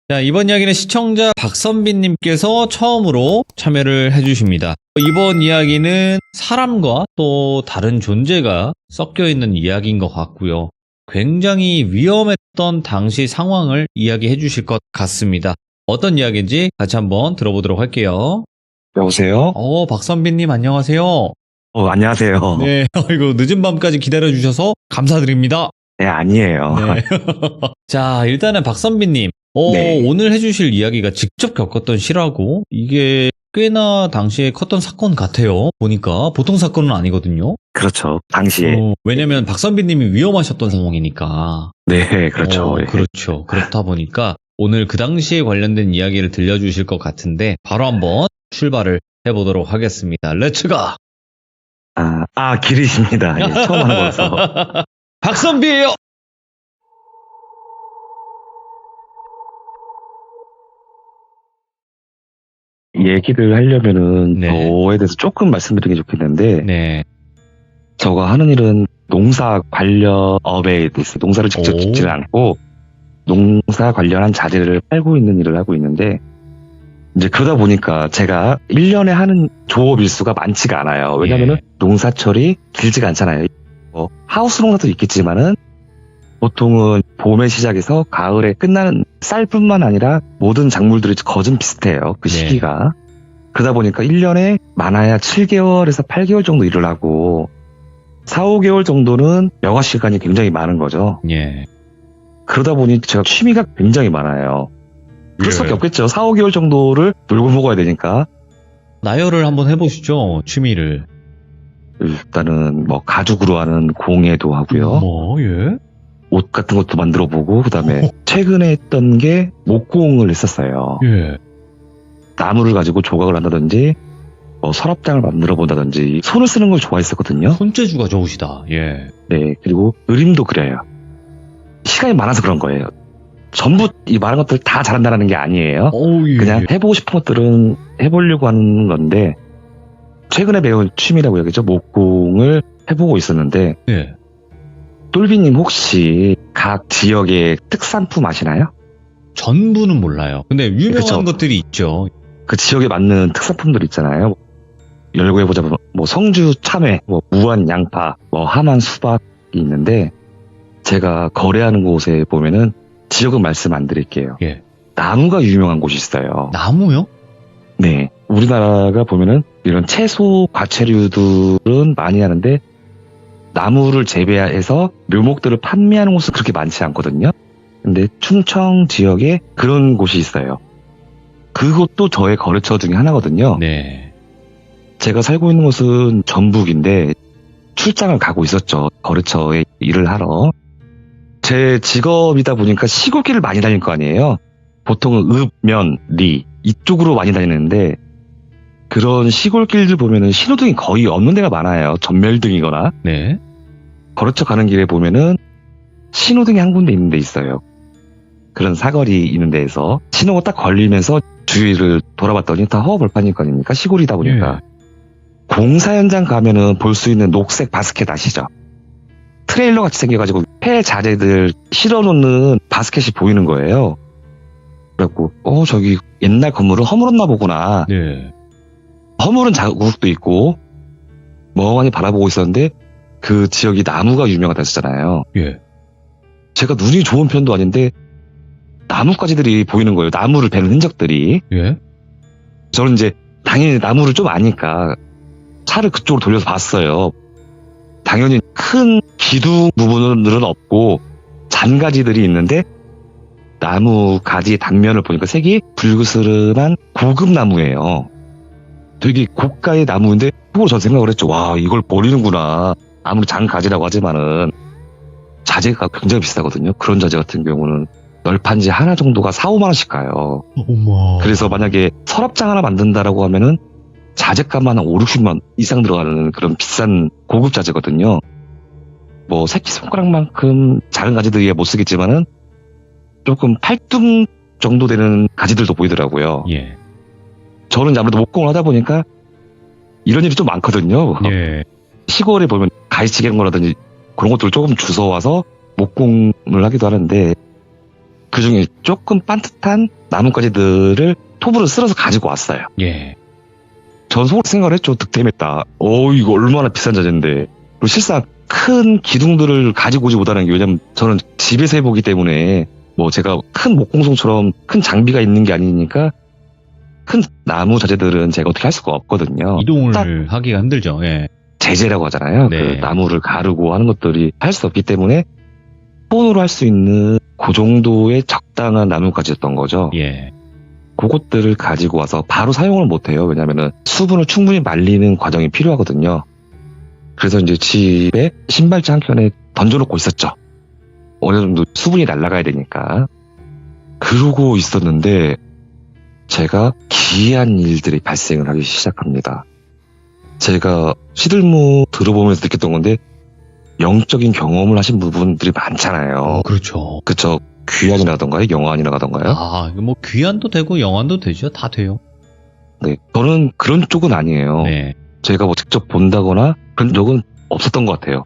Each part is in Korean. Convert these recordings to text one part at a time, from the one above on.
자, 이번 이야기는 시청자 박선빈님께서 처음으로 참여를 해주십니다. 이번 이야기는 사람과 또 다른 존재가 섞여 있는 이야기인 것 같고요. 굉장히 위험했던 당시 상황을 이야기해 주실 것 같습니다. 어떤 이야기인지 같이 한번 들어보도록 할게요. 여보세요? 박선빈님 안녕하세요. 안녕하세요. 네, 아이고 늦은 밤까지 기다려 주셔서 감사드립니다. 네, 아니에요. 네. 자, 일단은 박선빈님, 네. 오늘 해주실 이야기가 직접 겪었던 시라고 이게 꽤나 당시에 컸던 사건 같아요. 보니까 보통 사건은 아니거든요. 그렇죠. 당시에. 왜냐면 박선빈님이 위험하셨던 상황이니까. 네, 그렇죠. 예. 그렇죠. 그렇다 보니까 오늘 그 당시에 관련된 이야기를 들려주실 것 같은데 바로 한번 출발을 해보도록 하겠습니다. 렛츠가! 길이십니다. 예, 처음 하는 거라서. 박선비예요. 얘기를 하려면은 네. 저에 대해서 조금 말씀드리는 게 좋겠는데, 네. 저가 하는 일은 농사 관련 업에 대해서 농사를 직접 오. 짓지는 않고 농사 관련한 자재를 팔고 있는 일을 하고 있는데, 이제 그러다 보니까 제가 1년에 하는 조업 일수가 많지가 않아요. 왜냐면은 농사철이 길지가 않잖아요. 하우스 농사도 있겠지만은 보통은 봄에 시작해서 가을에 끝나는 쌀뿐만 아니라 모든 작물들이 거진 비슷해요. 그 네. 시기가. 그러다 보니까 1년에 많아야 7개월에서 8개월 정도 일을 하고 4, 5개월 정도는 여가 시간이 굉장히 많은 거죠. 예. 그러다 보니 제가 취미가 굉장히 많아요. 그럴 수밖에 예. 없겠죠. 4, 5개월 정도를 놀고 먹어야 되니까. 나열을 한번 해보시죠, 취미를. 일단은 뭐 가죽으로 하는 공예도 하고요. 예? 옷 같은 것도 만들어 보고 그다음에 최근에 했던 게 목공을 했었어요. 예. 나무를 가지고 조각을 한다든지 뭐 서랍장을 만들어 본다든지 손을 쓰는 걸 좋아했었거든요. 손재주가 좋으시다. 예. 네, 그리고 그림도 그려요. 시간이 많아서 그런 거예요. 전부 이 많은 것들 다 잘한다는 게 아니에요. 예. 그냥 해보고 싶은 것들은 해보려고 하는 건데 최근에 배운 취미라고 해야겠죠. 목공을 해보고 있었는데 예. 똘비님 혹시 각 지역의 특산품 아시나요? 전부는 몰라요. 근데 유명한 그쵸. 것들이 있죠. 그 지역에 맞는 특산품들 있잖아요. 열고 해보자면 뭐 성주 참외, 뭐 무안 양파, 뭐 함안 수박이 있는데 제가 거래하는 곳에 보면은 지역은 말씀 안 드릴게요. 예. 나무가 유명한 곳이 있어요. 나무요? 네. 우리나라가 보면은 이런 채소, 과채류들은 많이 하는데 나무를 재배해서 묘목들을 판매하는 곳은 그렇게 많지 않거든요. 근데 충청 지역에 그런 곳이 있어요. 그것도 저의 거래처 중에 하나거든요. 네. 제가 살고 있는 곳은 전북인데 출장을 가고 있었죠. 거래처에 일을 하러. 제 직업이다 보니까 시골길을 많이 다닐 거 아니에요. 보통은 읍, 면, 리 이쪽으로 많이 다니는데 그런 시골길들 보면은 신호등이 거의 없는 데가 많아요. 전멸등이거나. 네. 거래처 가는 길에 보면은 신호등이 한 군데 있는 데 있어요. 그런 사거리 있는 데에서 신호가 딱 걸리면서 주위를 돌아봤더니 다 허허벌판일 거 아닙니까? 시골이다 보니까. 공사 현장 가면은 볼 수 있는 녹색 바스켓 아시죠? 트레일러 같이 생겨가지고 폐 자재들 실어놓는 바스켓이 보이는 거예요. 그래갖고 저기 옛날 건물을 허물었나 보구나. 네. 허물은 자국도 있고 멍하니 바라보고 있었는데 그 지역이 나무가 유명하다 했잖아요. 예. 제가 눈이 좋은 편도 아닌데 나뭇가지들이 보이는 거예요. 나무를 베는 흔적들이. 예. 저는 이제 당연히 나무를 좀 아니까 차를 그쪽으로 돌려서 봤어요. 당연히 큰 기둥 부분은 없고 잔가지들이 있는데 나무 가지의 단면을 보니까 색이 붉으스름한 고급 나무예요. 되게 고가의 나무인데 그걸 전 생각을 했죠. 와, 이걸 버리는구나. 아무리 잔가지라고 하지만은 자재가 굉장히 비싸거든요. 그런 자재 같은 경우는 널판지 하나 정도가 4, 5만 원씩 가요. 어머. 그래서 만약에 서랍장 하나 만든다라고 하면은 자재값만 한 5, 60만 원 이상 들어가는 그런 비싼 고급 자재거든요. 뭐 새끼손가락만큼 작은 가지들이야 못 쓰겠지만은 조금 팔뚝 정도 되는 가지들도 보이더라고요. 예. 저는 이제 아무래도 목공을 하다 보니까 이런 일이 좀 많거든요. 예. 시골에 보면 가위치기 하는 거라든지 그런 것들을 조금 주워와서 목공을 하기도 하는데 그 중에 조금 반듯한 나뭇가지들을 톱으로 쓸어서 가지고 왔어요. 예. 전 속으로 생각을 했죠. 득템했다. 이거 얼마나 비싼 자재인데. 그리고 실상 큰 기둥들을 가지고 오지 못하는 게, 왜냐면 저는 집에서 해보기 때문에 뭐 제가 큰 목공성처럼 큰 장비가 있는 게 아니니까 큰 나무 자재들은 제가 어떻게 할 수가 없거든요. 이동을 딱 하기가 힘들죠. 예. 제재라고 하잖아요. 네. 그 나무를 가르고 하는 것들이 할 수 없기 때문에 손으로 할 수 있는 그 정도의 적당한 나뭇가지였던 거죠. 예. 그것들을 가지고 와서 바로 사용을 못해요. 왜냐면은 수분을 충분히 말리는 과정이 필요하거든요. 그래서 이제 집에 신발장 한 켠에 던져놓고 있었죠. 어느 정도 수분이 날아가야 되니까. 그러고 있었는데 제가 기이한 일들이 발생을 하기 시작합니다. 제가 시들무 들어보면서 느꼈던 건데, 영적인 경험을 하신 부분들이 많잖아요. 그렇죠. 그쵸? 귀환이라던가요? 영환이라던가요? 아, 뭐 귀환도 되고 영환도 되죠. 다 돼요. 네. 저는 그런 쪽은 아니에요. 네. 제가 뭐 직접 본다거나 그런 적은 없었던 것 같아요.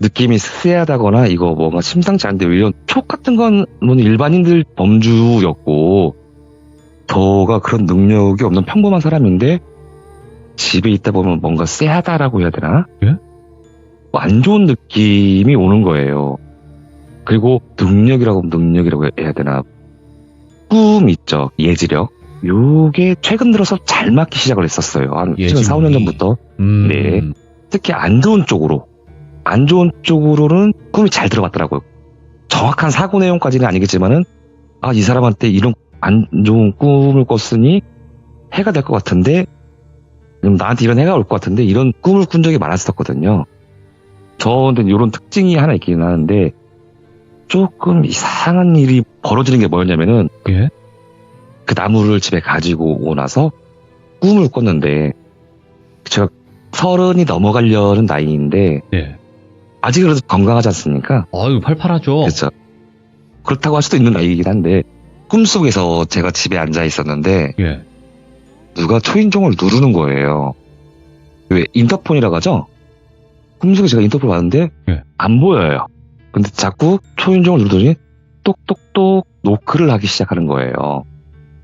느낌이 쎄하다거나 이거 뭔가 심상치 않은데, 이런 촉 같은 건 일반인들 범주였고, 저가 그런 능력이 없는 평범한 사람인데 집에 있다 보면 뭔가 쎄하다라고 해야 되나? 예? 안 좋은 느낌이 오는 거예요. 그리고 능력이라고 해야 되나? 꿈 있죠. 예지력. 요게 최근 들어서 잘 맞기 시작을 했었어요. 한 예지력이. 4, 5년 전부터. 네. 네. 특히 안 좋은 쪽으로는 꿈이 잘 들어갔더라고요. 정확한 사고 내용까지는 아니겠지만은, 이 사람한테 이런 안 좋은 꿈을 꿨으니 해가 될 것 같은데, 나한테 이런 해가 올 것 같은데, 이런 꿈을 꾼 적이 많았었거든요. 저는 이런 특징이 하나 있긴 하는데, 조금 이상한 일이 벌어지는 게 뭐였냐면은, 예. 그 나무를 집에 가지고 오고 나서 꿈을 꿨는데, 제가 30이 넘어가려는 나이인데, 예. 아직 그래도 건강하지 않습니까? 아유, 팔팔하죠. 그렇죠. 그렇다고 할 수도 있는 나이이긴 한데, 꿈속에서 제가 집에 앉아 있었는데, 예. 누가 초인종을 누르는 거예요. 왜 인터폰이라고 하죠? 꿈속에 제가 인터폰을 봤는데 예. 안 보여요. 근데 자꾸 초인종을 누르더니 똑똑똑 노크를 하기 시작하는 거예요.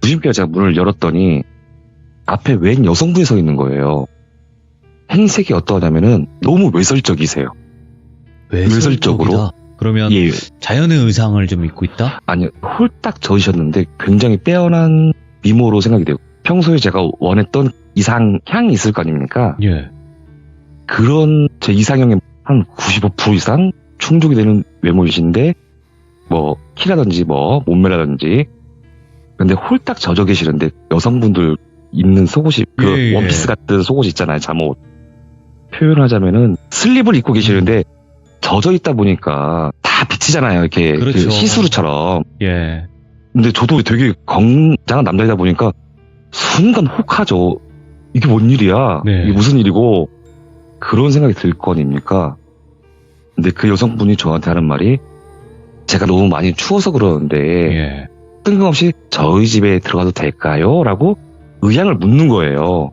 무심결에 제가 문을 열었더니 앞에 웬 여성분이 서 있는 거예요. 행색이 어떠냐면은 너무 외설적이세요. 외설적으로? 그러면 예. 자연의 의상을 좀 입고 있다? 아니, 홀딱 젖으셨는데 굉장히 빼어난 미모로 생각이 돼요. 평소에 제가 원했던 이상향이 있을 거 아닙니까? 예. 그런 제 이상형의 한 95% 이상 충족이 되는 외모이신데, 뭐 키라든지 뭐 몸매라든지, 근데 홀딱 젖어 계시는데 여성분들 입는 속옷이 그 예, 예. 원피스 같은 속옷 있잖아요. 잠옷. 표현하자면은 슬립을 입고 계시는데 젖어 있다 보니까 다 비치잖아요. 이렇게 그렇죠. 그 시스루처럼. 예. 근데 저도 되게 건장한 남자이다 보니까 순간 혹하죠. 이게 뭔 일이야? 네. 이게 무슨 일이고? 그런 생각이 들 거 아닙니까? 근데 그 여성분이 저한테 하는 말이, 제가 너무 많이 추워서 그러는데 예. 뜬금없이 저희 집에 들어가도 될까요? 라고 의향을 묻는 거예요.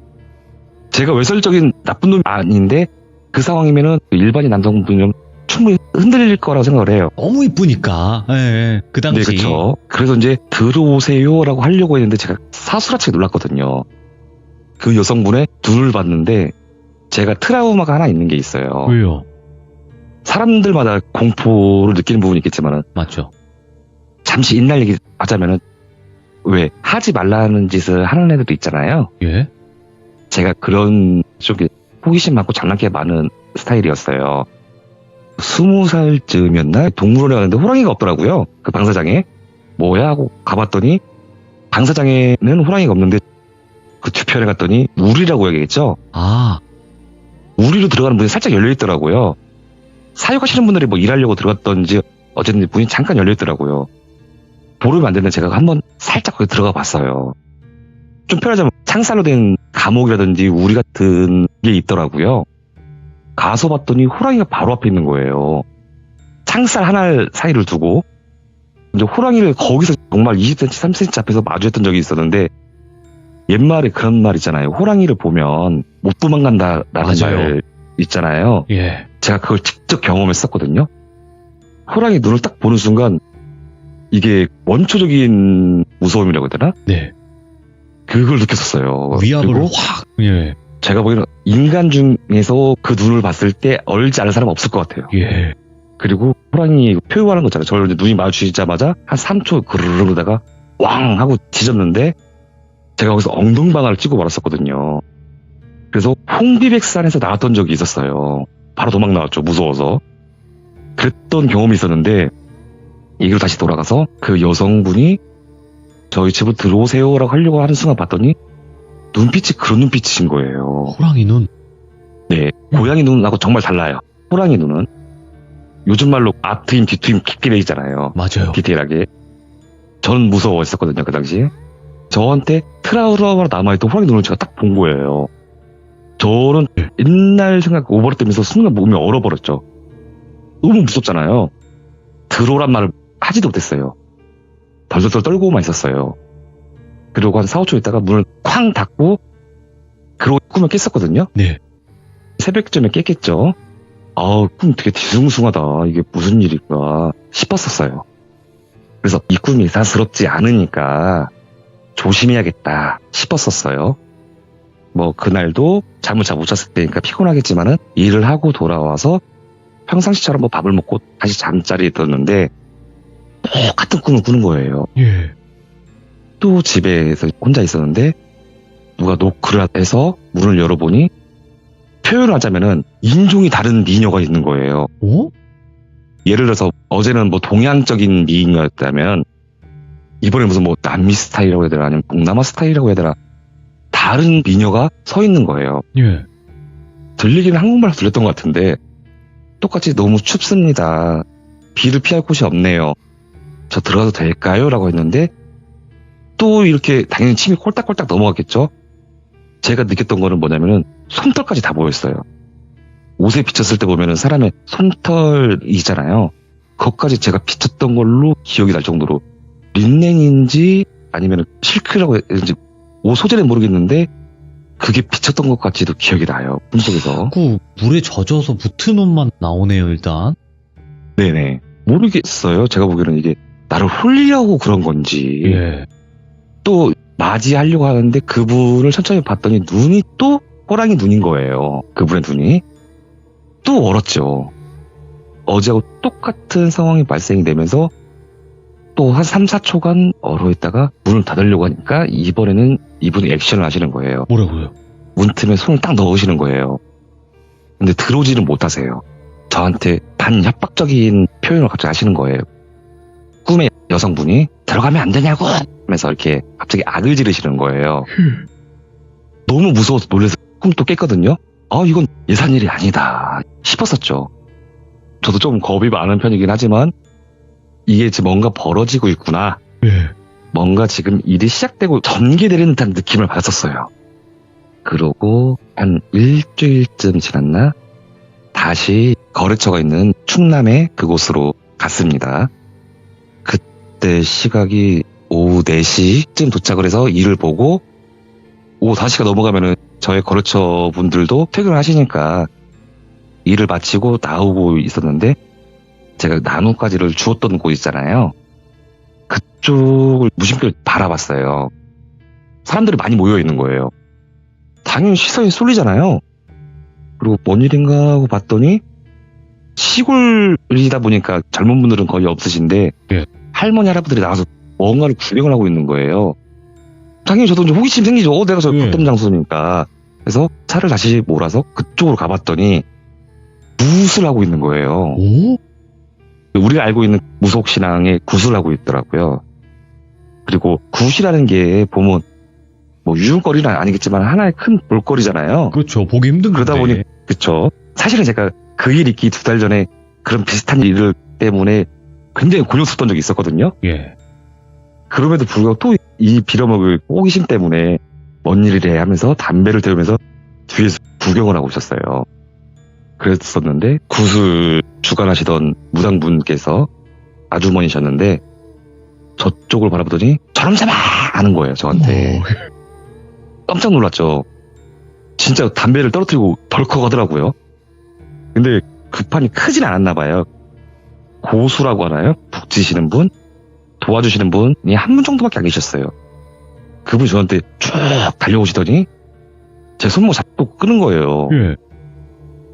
제가 외설적인 나쁜 놈이 아닌데 그 상황이면은 일반인 남성분이면 충분히 흔들릴 거라고 생각을 해요. 너무 이쁘니까. 예, 예. 그 당시. 네, 그렇죠. 그래서 이제 들어오세요라고 하려고 했는데 제가 사수라치게 놀랐거든요. 그 여성분의 눈을 봤는데 제가 트라우마가 하나 있는 게 있어요. 왜요? 사람들마다 공포를 느끼는 부분이 있겠지만은, 맞죠. 잠시 옛날 얘기 하자면은, 왜 하지 말라는 짓을 하는 애들도 있잖아요. 예. 제가 그런 쪽에 호기심 많고 장난기 많은 스타일이었어요. 20살쯤이었나? 동물원에 갔는데 호랑이가 없더라고요. 그 방사장에. 뭐야? 하고 가봤더니 방사장에는 호랑이가 없는데 그 뒤편에 갔더니 우리라고 해야겠죠? 아, 우리로 들어가는 문이 살짝 열려있더라고요. 사육하시는 분들이 뭐 일하려고 들어갔던지 어쨌든 문이 잠깐 열려있더라고요. 모르면 안 되는데 제가 한번 살짝 거기 들어가 봤어요. 좀 편하자면 창살로 된 감옥이라든지 우리 같은 게 있더라고요. 가서 봤더니 호랑이가 바로 앞에 있는 거예요. 창살 하나 사이를 두고. 근데 호랑이를 거기서 정말 20cm, 30cm 앞에서 마주했던 적이 있었는데, 옛말에 그런 말 있잖아요. 호랑이를 보면 못 도망간다라는 맞아요. 말 있잖아요. 예. 제가 그걸 직접 경험했었거든요. 호랑이 눈을 딱 보는 순간 이게 원초적인 무서움이라고 해야 되나? 네. 그걸 느꼈었어요. 위압을 그리고 확. 예. 제가 보기에는 인간 중에서 그 눈을 봤을 때 얼지 않은 사람은 없을 것 같아요. 예. 그리고 호랑이 표현하는 거 있잖아요. 저를 이제 눈이 마주치자마자 한 3초 그르르 그러다가 왕 하고 뒤졌는데 제가 거기서 엉덩방아를 찍고 말았었거든요. 그래서 홍비백산에서 나왔던 적이 있었어요. 바로 도망 나왔죠. 무서워서. 그랬던 경험이 있었는데 이기로 다시 돌아가서 그 여성분이 저희 집으로 들어오세요라고 하려고 하는 순간 봤더니 눈빛이 그런 눈빛이신 거예요. 호랑이 눈. 네, 고양이 눈하고 정말 달라요. 호랑이 눈은 요즘 말로 앞트임 뒤트임 깊게 돼 있잖아요. 맞아요. 디테일하게. 저는 무서워했었거든요, 그 당시에. 저한테 트라우마로 남아있던 호랑이 눈을 제가 딱 본 거예요. 저는 옛날 생각 오버랩되면서 순간 몸이 얼어버렸죠. 너무 무섭잖아요. 들어오란 말을 하지도 못했어요. 덜덜덜 떨고만 있었어요. 그리고 한 4, 5초 있다가 문을 쾅 닫고 그러고 꿈을 깼었거든요. 네. 새벽쯤에 깼겠죠. 꿈 되게 뒤숭숭하다. 이게 무슨 일일까 싶었었어요. 그래서 이 꿈이 이상스럽지 않으니까 조심해야겠다 싶었었어요. 뭐 그날도 잠을 잘 못 잤을 때니까 피곤하겠지만은 일을 하고 돌아와서 평상시처럼 뭐 밥을 먹고 다시 잠자리에 들었는데 똑같은 꿈을 꾸는 거예요. 예. 또 집에서 혼자 있었는데 누가 노크를 해서 문을 열어보니 표현을 하자면은 인종이 다른 미녀가 있는 거예요. 오? 예를 들어서 어제는 뭐 동양적인 미인이었다면 이번에 무슨 뭐 남미 스타일이라고 해야 되나 아니면 동남아 스타일이라고 해야 되나 다른 미녀가 서 있는 거예요. 예. 들리기는 한국말로 들렸던 것 같은데 똑같이 너무 춥습니다. 비를 피할 곳이 없네요. 저 들어가도 될까요? 라고 했는데 또 이렇게 당연히 침이 콜딱콜딱 넘어갔겠죠. 제가 느꼈던 거는 뭐냐면은 손털까지 다 보였어요. 옷에 비쳤을 때 보면은 사람의 손털이잖아요. 그것까지 제가 비쳤던 걸로 기억이 날 정도로 린넨인지 아니면 실크라고 해야 되는지 옷 소재는 모르겠는데 그게 비쳤던 것 같이도 기억이 나요. 꿈속에서. 자꾸 물에 젖어서 붙은 옷만 나오네요, 일단. 네네. 모르겠어요. 제가 보기에는 이게 나를 홀리려고 그런 건지 예. 또 맞이하려고 하는데 그분을 천천히 봤더니 눈이 또 호랑이 눈인 거예요. 그분의 눈이. 또 얼었죠. 어제하고 똑같은 상황이 발생이 되면서 또 한 3, 4초간 얼어있다가 문을 닫으려고 하니까 이번에는 이분이 액션을 하시는 거예요. 뭐라고요? 문틈에 손을 딱 넣으시는 거예요. 근데 들어오지는 못하세요. 저한테 반협박적인 표현을 갑자기 하시는 거예요. 꿈의 여성분이 들어가면 안 되냐고 하면서 이렇게 갑자기 악을 지르시는 거예요. 너무 무서워서 놀라서 꿈도 깼거든요. 이건 예산 일이 아니다 싶었었죠. 저도 좀 겁이 많은 편이긴 하지만 이게 지금 뭔가 벌어지고 있구나. 예. 뭔가 지금 일이 시작되고 전개되는 듯한 느낌을 받았었어요. 그러고 한 일주일쯤 지났나 다시 거래처가 있는 충남의 그곳으로 갔습니다. 그때 시각이 오후 4시쯤 도착을 해서 일을 보고 오후 5시가 넘어가면은 저의 거래처 분들도 퇴근을 하시니까 일을 마치고 나오고 있었는데 제가 나뭇가지를 주웠던 곳 있잖아요. 그쪽을 무심결 바라봤어요. 사람들이 많이 모여 있는 거예요. 당연히 시선이 쏠리잖아요. 그리고 뭔 일인가 하고 봤더니 시골이다 보니까 젊은 분들은 거의 없으신데 예. 할머니 할아버지들이 나가서 뭔가를 구경을 하고 있는 거예요. 당연히 저도 좀 호기심 생기죠. 내가 저 예. 어떤 장소니까. 그래서 차를 다시 몰아서 그쪽으로 가봤더니 굿을 하고 있는 거예요. 오? 우리가 알고 있는 무속신앙에 굿을 하고 있더라고요. 그리고 굿이라는 게 보면 뭐 유흥거리는 아니겠지만 하나의 큰 볼거리잖아요. 그렇죠. 보기 힘든 그러다 건데. 보니 그쵸. 사실은 제가 그 일 있기 2달 전에 그런 비슷한 일 때문에 굉장히 곤욕스럽던 적이 있었거든요. 예. 그럼에도 불구하고 또 이 빌어먹을 호기심 때문에 뭔 일이래 하면서 담배를 태우면서 뒤에서 구경을 하고 있었어요. 그랬었는데 굿을 주관하시던 무당분께서 아주머니셨는데 저쪽을 바라보더니 저놈 잡아! 하는 거예요. 저한테. 깜짝 놀랐죠. 진짜 담배를 떨어뜨리고 덜컥 하더라고요. 근데 그 판이 크진 않았나 봐요. 고수라고 하나요? 북지시는 분? 도와주시는 분이 한 분 정도밖에 안 계셨어요. 그분이 저한테 쭉 달려오시더니 제 손목 잡고 끄는 거예요. 예.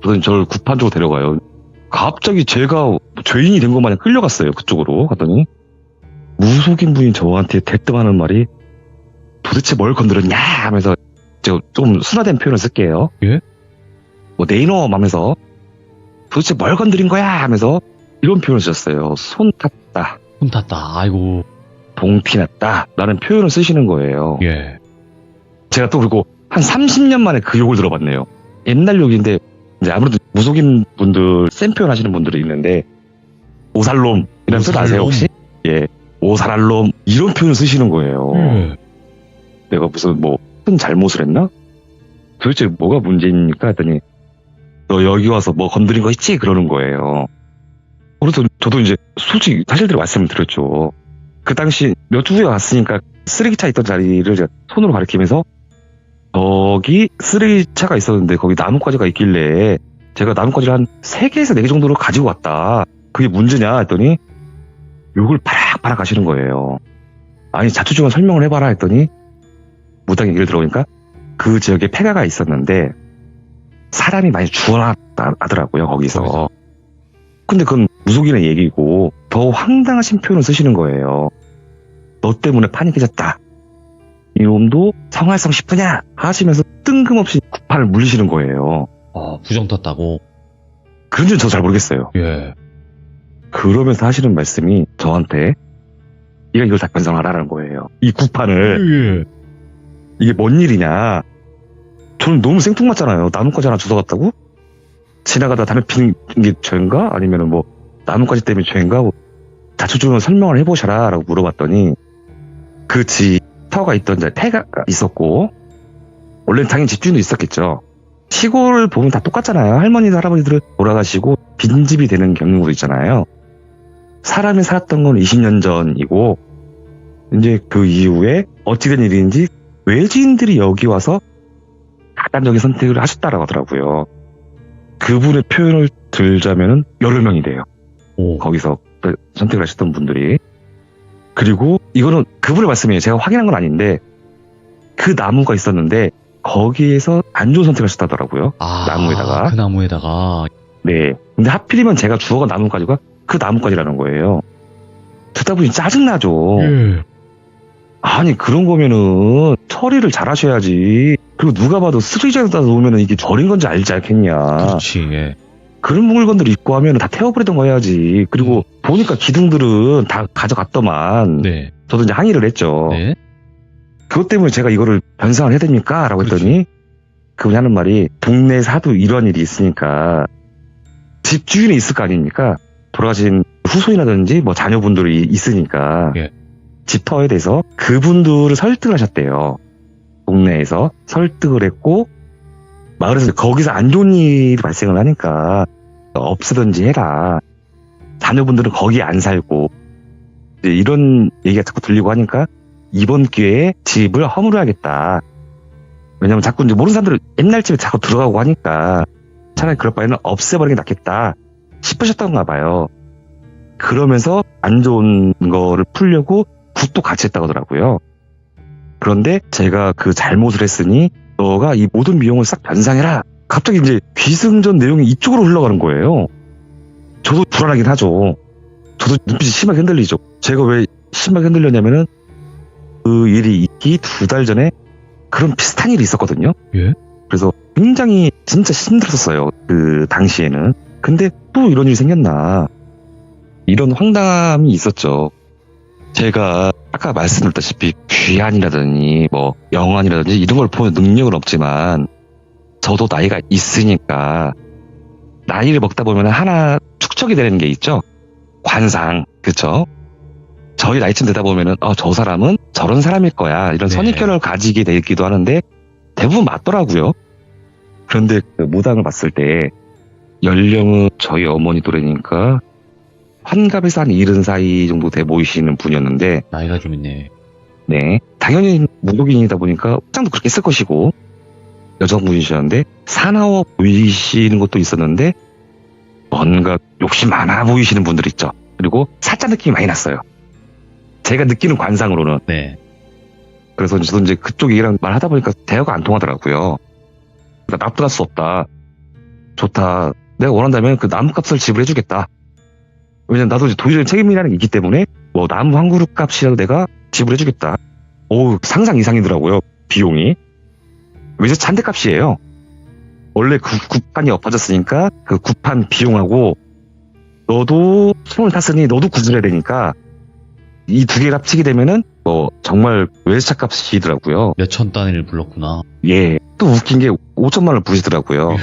그러더니 저를 구판 쪽으로 데려가요. 갑자기 제가 죄인이 된 것 마냥 끌려갔어요. 그쪽으로 갔더니 무속인 분이 저한테 대뜸하는 말이 도대체 뭘 건드렸냐 하면서 제가 좀 순화된 표현을 쓸게요. 예? 뭐 내 이놈 하면서 도대체 뭘 건드린 거야 하면서 이런 표현을 쓰셨어요. 손 탔다, 손 탔다. 아이고. 봉티 났다 라는 표현을 쓰시는 거예요. 예. 제가 또 그리고 한 30년 만에 그 욕을 들어봤네요. 옛날 욕인데 이제 아무래도 무속인 분들 센 표현 하시는 분들이 있는데 오살놈 이런 뜻 아세요 혹시? 예, 오살놈 이런 표현을 쓰시는 거예요. 내가 무슨 뭐 큰 잘못을 했나? 도대체 뭐가 문제입니까? 했더니 너 여기 와서 뭐 건드린 거 있지? 그러는 거예요. 그래서 저도 이제 솔직히 사실대로 말씀을 드렸죠. 그 당시 몇 주 후에 왔으니까 쓰레기차 있던 자리를 제가 손으로 가리키면서 거기 쓰레기차가 있었는데 거기 나뭇가지가 있길래 제가 나뭇가지를 한 3개에서 4개 정도로 가지고 왔다. 그게 문제냐 했더니 욕을 바락바락 하시는 거예요. 아니 자초지만 설명을 해봐라 했더니 무당 얘기를 들어보니까 그 지역에 폐가가 있었는데 사람이 많이 죽어났다 하더라고요 거기서. 근데 그건 무속인의 얘기고 더 황당하신 표현을 쓰시는 거예요. 너 때문에 판이 깨졌다. 이놈도 성할성 싶으냐 하시면서 뜬금없이 구판을 물리시는 거예요. 부정 탔다고? 그런지는 저도 잘 모르겠어요. 예. 그러면서 하시는 말씀이 저한테 네가 이걸 다 변상하라는 거예요. 이 구판을. 예. 이게 뭔 일이냐. 저는 너무 생뚱맞잖아요. 나뭇가지 하나 주워갔다고? 지나가다 담배 피는 게 죄인가? 아니면 뭐 나뭇가지 때문에 죄인가? 뭐 자초지종을 설명을 해보셔라 라고 물어봤더니 그 집터가 있던 폐가 있었고 원래는 당연히 집주인도 있었겠죠. 시골 보면 다 똑같잖아요. 할머니 할아버지들 돌아가시고 빈집이 되는 경우도 있잖아요. 사람이 살았던 건 20년 전이고 이제 그 이후에 어찌된 일인지 외지인들이 여기 와서 극단적인 선택을 하셨다라고 하더라고요. 그분의 표현을 들자면은 여러 명이 돼요. 거기서 선택을 하셨던 분들이. 그리고 이거는 그분의 말씀이에요. 제가 확인한 건 아닌데 그 나무가 있었는데 거기에서 안 좋은 선택을 하셨다더라고요. 나무에다가. 그 나무에다가. 네. 근데 하필이면 제가 주워간 나뭇가지가 그 나뭇가지라는 거예요. 듣다 보니 짜증나죠. 아니 그런 거면은 처리를 잘 하셔야지. 그리고 누가 봐도 쓰레기장에다 놓으면 이게 절인 건지 알지 않겠냐. 그렇지. 예. 그런 물건들 입고 하면 다 태워버리던가 해야지. 그리고 보니까 기둥들은 다 가져갔더만. 네. 저도 이제 항의를 했죠. 네. 그것 때문에 제가 이거를 변상을 해야 됩니까? 라고 했더니 그분이 하는 말이 동네에서 하도 이러한 일이 있으니까 집주인이 있을 거 아닙니까? 돌아가신 후손이라든지 뭐 자녀분들이 있으니까 예. 집터에 대해서 그분들을 설득을 하셨대요. 동네에서 설득을 했고 마을에서 거기서 안 좋은 일이 발생을 하니까 없애든지 해라. 자녀분들은 거기 안 살고 이제 이런 얘기가 자꾸 들리고 하니까 이번 기회에 집을 허물어야겠다. 왜냐면 자꾸 이제 모르는 사람들은 옛날 집에 자꾸 들어가고 하니까 차라리 그럴 바에는 없애버리는 게 낫겠다 싶으셨던가 봐요. 그러면서 안 좋은 거를 풀려고 굿도 같이 했다고 하더라고요. 그런데 제가 그 잘못을 했으니 너가 이 모든 비용을 싹 변상해라. 갑자기 이제 귀승전 내용이 이쪽으로 흘러가는 거예요. 저도 불안하긴 하죠. 저도 눈빛이 심하게 흔들리죠. 제가 왜 심하게 흔들렸냐면은 그 일이 있기 2달 전에 그런 비슷한 일이 있었거든요. 예? 그래서 굉장히 진짜 힘들었어요. 그 당시에는. 근데 또 이런 일이 생겼나. 이런 황당함이 있었죠. 제가 아까 말씀드렸다시피 귀환이라든지 뭐 영환이라든지 이런 걸 보는 능력은 없지만 저도 나이가 있으니까 나이를 먹다 보면 하나 축적이 되는 게 있죠. 관상. 그쵸? 저희 나이쯤 되다 보면은 저 사람은 저런 사람일 거야. 이런 네. 선입견을 가지게 되기도 하는데 대부분 맞더라고요. 그런데 그 무당을 봤을 때 연령은 저희 어머니 또래니까 환갑에서 한 70살 정도 돼 보이시는 분이었는데 나이가 좀 있네. 네. 당연히 무속인이다 보니까 화장도 그렇게 쓸 것이고 여성분이셨는데 사나워 보이시는 것도 있었는데 뭔가 욕심 많아 보이시는 분들 있죠. 그리고 사짜 느낌이 많이 났어요. 제가 느끼는 관상으로는. 네. 그래서 저도 이제 그쪽 얘기랑 말하다 보니까 대화가 안 통하더라고요. 그러니까 납득할 수 없다. 좋다. 내가 원한다면 그 나무값을 지불해주겠다. 왜냐면 나도 이제 도의적인 책임이라는 게 있기 때문에 뭐 나무 한 그룹 값이라도 내가 지불해주겠다. 오, 상상 이상이더라고요. 비용이. 외제 잔대값이에요. 원래 그 굿판이 엎어졌으니까 그 굿판 비용하고 너도 손을 탔으니 너도 구슬해야 되니까 이 두 개 합치게 되면은 뭐 정말 외제차 값이더라고요. 몇천 단위를 불렀구나. 예. 또 웃긴 게 5천만 원을 부르시더라고요.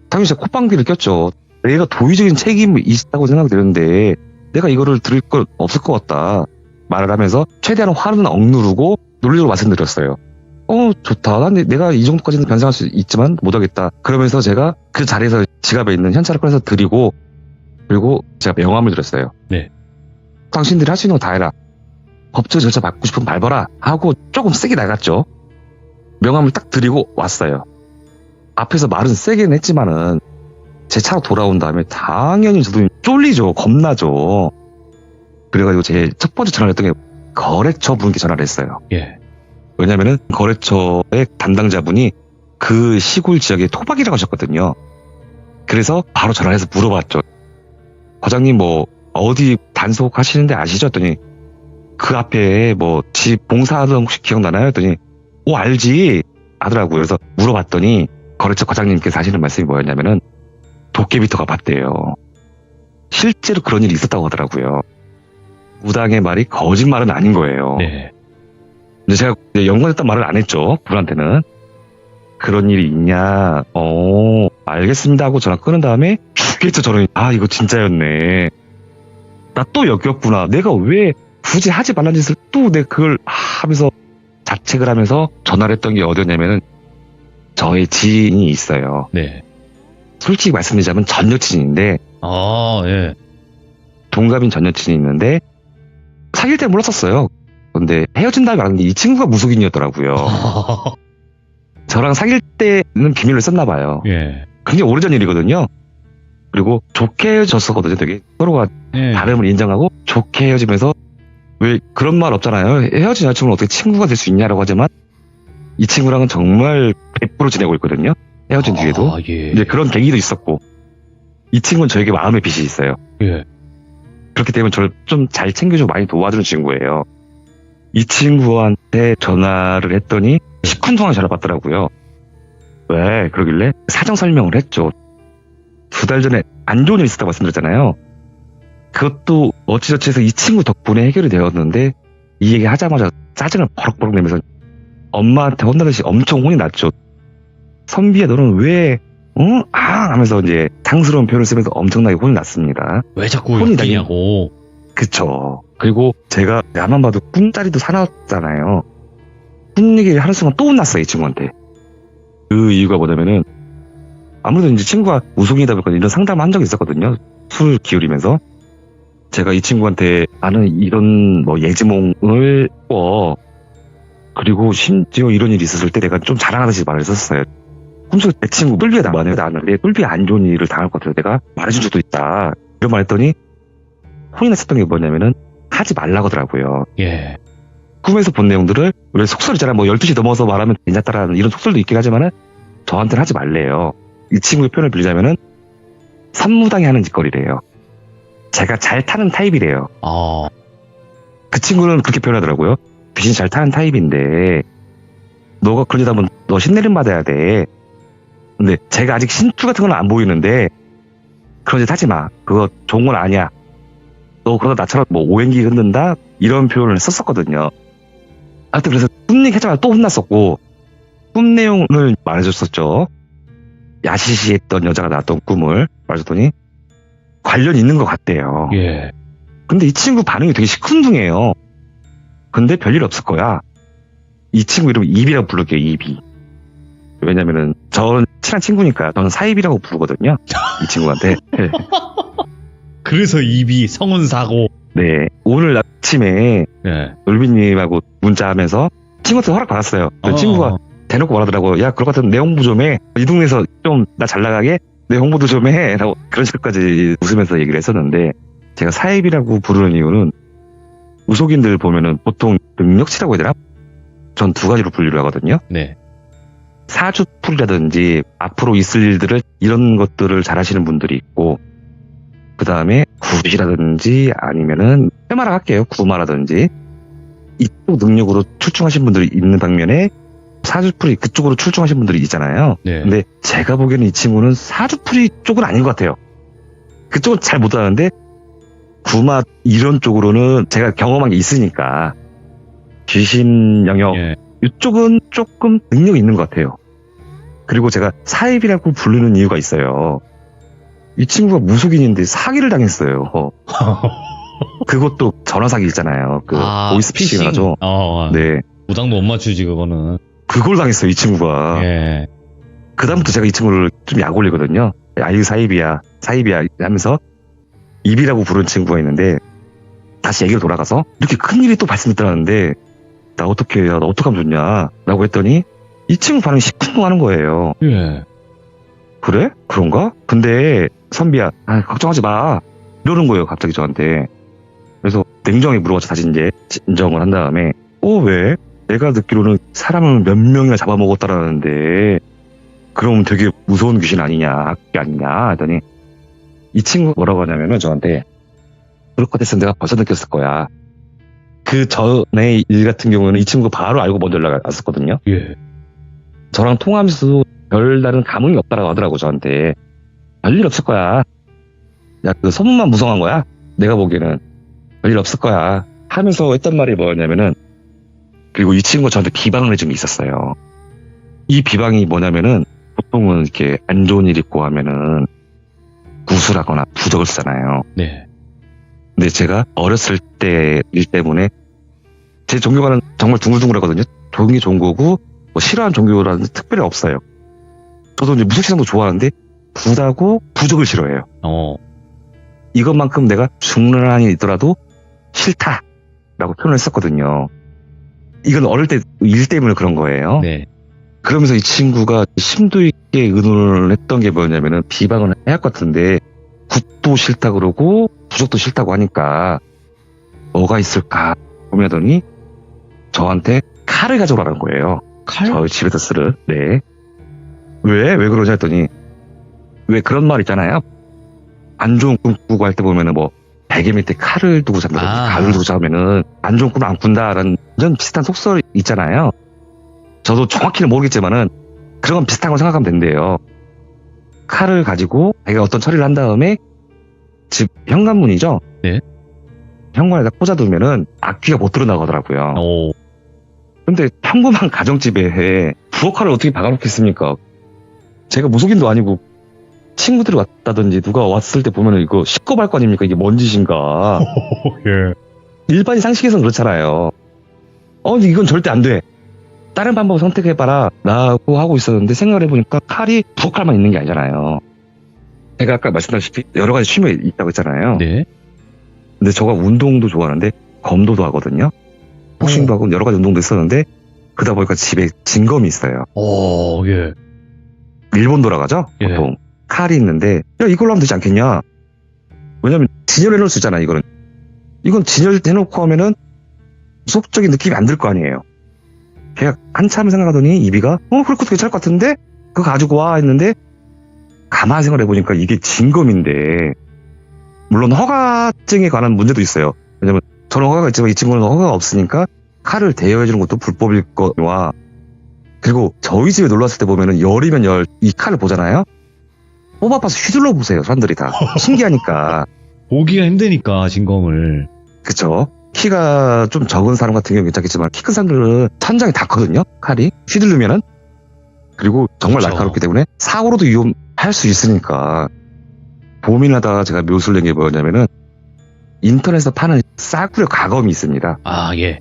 당연히 제가 콧방귀를 꼈죠. 내가 도의적인 책임이 있다고 생각되는데 내가 이거를 들을 걸 없을 것 같다 말을 하면서 최대한 화는 억누르고 논리적으로 말씀드렸어요. 좋다. 난 내가 이 정도까지는 변상할 수 있지만 못하겠다. 그러면서 제가 그 자리에서 지갑에 있는 현찰을 꺼내서 드리고 그리고 제가 명함을 드렸어요. 네. 당신들이 할 수 있는 거 다 해라. 법적 절차 받고 싶으면 밟아라 하고 조금 세게 나갔죠. 명함을 딱 드리고 왔어요. 앞에서 말은 세게는 했지만은 제 차로 돌아온 다음에 당연히 저도 쫄리죠. 겁나죠. 그래가지고 제 첫 번째 전화를 했던 게 거래처 분께 전화를 했어요. 예. 왜냐면은 거래처의 담당자분이 그 시골 지역에 토박이라고 하셨거든요. 그래서 바로 전화를 해서 물어봤죠. 과장님 뭐 어디 단속 하시는데 아시죠? 했더니 그 앞에 뭐 집 봉사하던 혹시 기억나나요? 했더니 알지 하더라고요. 그래서 물어봤더니 거래처 과장님께서 하시는 말씀이 뭐였냐면은 도깨비터가 봤대요. 실제로 그런 일이 있었다고 하더라고요. 무당의 말이 거짓말은 아닌 거예요. 네. 근데 제가 연관했단 말을 안 했죠. 그분한테는. 그런 일이 있냐. 알겠습니다 하고 전화 끊은 다음에 죽겠죠. 저는 이거 진짜였네. 나 또 역겹구나. 내가 왜 굳이 하지 말란 짓을 또 내가 그걸 하면서 자책을 하면서 전화를 했던 게 어디였냐면은 저의 지인이 있어요. 네. 솔직히 말씀드리자면 전 여친인데 예. 동갑인 전 여친이 있는데 사귈 때 몰랐었어요. 근데 헤어진 다음에 알았는데 이 친구가 무속인이었더라고요. 저랑 사귈 때는 비밀을 썼나 봐요. 예. 굉장히 오래전 일이거든요. 그리고 좋게 헤어졌었거든요. 되게 서로가 예. 다름을 인정하고 좋게 헤어지면서 왜 그런 말 없잖아요. 헤어진 여자친구는 어떻게 친구가 될 수 있냐라고 하지만 이 친구랑은 정말 100% 지내고 있거든요. 헤어진 뒤에도. 예. 이제 그런 계기도 있었고 이 친구는 저에게 마음의 빚이 있어요. 예. 그렇기 때문에 저를 좀 잘 챙겨주고 많이 도와주는 친구예요. 이 친구한테 전화를 했더니 10분 동안 전화 받더라고요. 왜? 그러길래 사정 설명을 했죠. 2달 전에 안 좋은 일이 있었다고 말씀드렸잖아요. 그것도 어찌저찌 해서 이 친구 덕분에 해결이 되었는데 이 얘기 하자마자 짜증을 버럭버럭 내면서 엄마한테 혼나듯이 엄청 혼이 났죠. 선비야 너는 왜 하면서 이제 당스러운 표현을 쓰면서 엄청나게 혼이 났습니다. 왜 자꾸 혼이 엮이냐고. 그쵸. 그리고 제가 야만 봐도 꿈자리도 사놨잖아요. 꿈 얘기를 하는 순간 또 혼났어요, 이 친구한테. 그 이유가 뭐냐면은 아무래도 이제 친구가 무속인이다 보니까 이런 상담을 한 적이 있었거든요. 술 기울이면서. 제가 이 친구한테 나는 이런 뭐 예지몽을 꿔. 그리고 심지어 이런 일이 있었을 때 내가 좀 자랑하듯이 말을 했었어요. 꿈속에 내 친구 뿔비에 나는 내 뿔비에 안 좋은 일을 당할 것 같아서 내가 말해준 적도 있다. 이런 말 했더니 혼이 났었던 게 뭐냐면은 하지 말라고 하더라고요. 예. 꿈에서 본 내용들을 왜 속설 있잖아. 뭐 12시 넘어서 말하면 괜찮다라는 이런 속설도 있긴 하지만은 저한테는 하지 말래요. 이 친구의 표현을 빌리자면은 산무당이 하는 짓거리래요. 제가 잘 타는 타입이래요. 그 친구는 그렇게 표현하더라고요. 귀신 잘 타는 타입인데 너가 그러다 보면 너 신내림 받아야 돼. 근데 제가 아직 신주 같은 건 안 보이는데 그런 짓 하지 마. 그거 좋은 건 아니야. 너 그러다 나처럼 뭐 오행기 흔든다? 이런 표현을 썼었거든요. 하여튼 그래서 꿈 얘기 하자마자 또 혼났었고 꿈 내용을 말해줬었죠. 야시시했던 여자가 나왔던 꿈을 말해줬더니 관련 있는 것 같대요. 예. 근데 이 친구 반응이 되게 시큰둥해요. 근데 별일 없을 거야. 이 친구 이름 이비라고 부를게요. 이비. 왜냐면은 저는 친한 친구니까 저는 사입이라고 부르거든요. 이 친구한테. 그래서 입이 성운사고. 네. 오늘 아침에 예. 놀비님하고 문자하면서 친구한테 허락 받았어요. 친구가 대놓고 말하더라고요. 야, 그럴 것 같으면 내 홍보 좀 해. 이 동네에서 좀 나 잘 나가게 내 홍보도 좀 해. 라고 그런 식까지 웃으면서 얘기를 했었는데 제가 사입이라고 부르는 이유는 무속인들 보면은 보통 능력치라고 해야 되나? 전 두 가지로 분류를 하거든요. 네. 사주풀이라든지 앞으로 있을 일들을 이런 것들을 잘 하시는 분들이 있고, 그 다음에 구시라든지 아니면은 해마라 할게요. 구마라든지 이쪽 능력으로 출중하신 분들이 있는 방면에 사주풀이 그쪽으로 출중하신 분들이 있잖아요. 네. 근데 제가 보기에는 이 친구는 사주풀이 쪽은 아닌 것 같아요. 그쪽은 잘 못하는데 구마 이런 쪽으로는 제가 경험한 게 있으니까 귀신 영역 예. 이쪽은 조금 능력이 있는 것 같아요. 그리고 제가 사입이라고 부르는 이유가 있어요. 이 친구가 무속인인데 사기를 당했어요. 그것도 전화 사기 있잖아요. 그 보이스피싱을 하죠. 네, 무당도 못 맞추지 그거는. 그걸 당했어요. 이 친구가. 예. 그다음부터 제가 이 친구를 좀 약 올리거든요. 아유 사입이야 하면서 입이라고 부르는 친구가 있는데, 다시 얘기를 돌아가서 이렇게 큰일이 또 발생했다는데 나 어떻게 해야, 나 어떡하면 좋냐 라고 했더니 이 친구 반응이 시큰둥하는 거예요. 예. 그래? 그런가? 근데 선비야, 걱정하지 마 이러는 거예요. 갑자기 저한테. 그래서 냉정하게 물어봐서 다시 이제 진정을 한 다음에 왜? 내가 듣기로는 사람을 몇 명이나 잡아먹었다라는데 그럼 되게 무서운 귀신 아니냐, 그게 아니냐 하더니 이 친구 뭐라고 하냐면은 저한테 그럴 것 같았으면 내가 벌써 느꼈을 거야. 그 전에 일 같은 경우는 이 친구가 바로 알고 먼저 연락이 왔었거든요. 예. 저랑 통화하면서도 별다른 감흥이 없다라고 하더라고 저한테. 별일 없을 거야. 야, 그 소문만 무성한 거야. 내가 보기에는 별일 없을 거야 하면서 했던 말이 뭐였냐면은, 그리고 이 친구가 저한테 비방을 해준 게 있었어요. 이 비방이 뭐냐면은 보통은 이렇게 안 좋은 일 있고 하면은 구술하거나 부적을 쓰잖아요. 네. 근데 제가 어렸을 때 일 때문에 제 종교관은 정말 둥글둥글하거든요. 좋은 게 좋은 거고 뭐 싫어하는 종교라는 특별히 없어요. 저도 이제 무속신앙도 좋아하는데 부다고 부적을 싫어해요. 이것만큼 내가 죽는 한이 있더라도 싫다라고 표현을 했었거든요. 이건 어릴 때 일 때문에 그런 거예요. 네. 그러면서 이 친구가 심도 있게 의논을 했던 게 뭐냐면은, 비방은 해야 할 것 같은데 굿도 싫다 그러고 부적도 싫다고 하니까 뭐가 있을까 고민하더니 저한테 칼을 가져오라는 거예요. 칼? 저희 집에서 쓰는. 네. 왜 그러냐 했더니, 왜 그런 말 있잖아요. 안 좋은 꿈 꾸고 할 때 보면은 뭐 베개 밑에 칼을 두고 잔다든지 가위를 두고 자면은 안 좋은 꿈 안 꾼다라는 이런 비슷한 속설이 있잖아요. 저도 정확히는 모르겠지만은 그런 건 비슷한 거 생각하면 된대요. 칼을 가지고 자기가 어떤 처리를 한 다음에 집 현관문이죠. 네. 현관에다 꽂아두면은 악귀가 못 들어나가더라고요. 오. 근데 평범한 가정집에 부엌칼을 어떻게 박아놓겠습니까? 제가 무속인도 아니고 친구들이 왔다든지 누가 왔을 때 보면은 이거 식겁할 거 아닙니까? 이게 뭔 짓인가? 예. 일반인 상식에서는 그렇잖아요. 이건 절대 안 돼. 다른 방법을 선택해봐라 라고 하고 있었는데, 생각을 해보니까 칼이 부엌칼만 있는 게 아니잖아요. 제가 아까 말씀드렸다시피 여러 가지 취미가 있다고 했잖아요. 네. 근데 저가 운동도 좋아하는데 검도도 하거든요. 복싱도 하고 여러 가지 운동도 했었는데, 그러다 보니까 집에 진검이 있어요. 예. 일본도라 가죠? 예. 보통 칼이 있는데, 야 이걸로 하면 되지 않겠냐? 왜냐면 진열해놓을 수 있잖아. 이건 진열해놓고 하면은 무속적인 느낌이 안 들 거 아니에요. 걔가 한참 생각하더니 이비가 그렇게 괜찮을 것 같은데 그거 가지고 와 했는데, 가만히 생각을 해보니까 이게 진검인데, 물론 허가증에 관한 문제도 있어요. 왜냐면 저는 허가가 있지만 이 친구는 허가가 없으니까 칼을 대여해주는 것도 불법일 거와, 그리고 저희 집에 놀러 왔을 때 보면은 열이면 열 이 칼을 보잖아요. 뽑아봐서 휘둘러 보세요. 사람들이 다 신기하니까. 보기가 힘드니까 진검을. 그쵸? 키가 좀 적은 사람 같은 경우는 괜찮겠지만 키 큰 사람들은 천장이 닿거든요. 칼이 휘두르면은. 그리고 정말 그쵸. 날카롭기 때문에 사고로도 위험할 수 있으니까 고민하다가 제가 묘수를 낸 게 뭐였냐면은, 인터넷에서 파는 싸구려 가검이 있습니다. 예.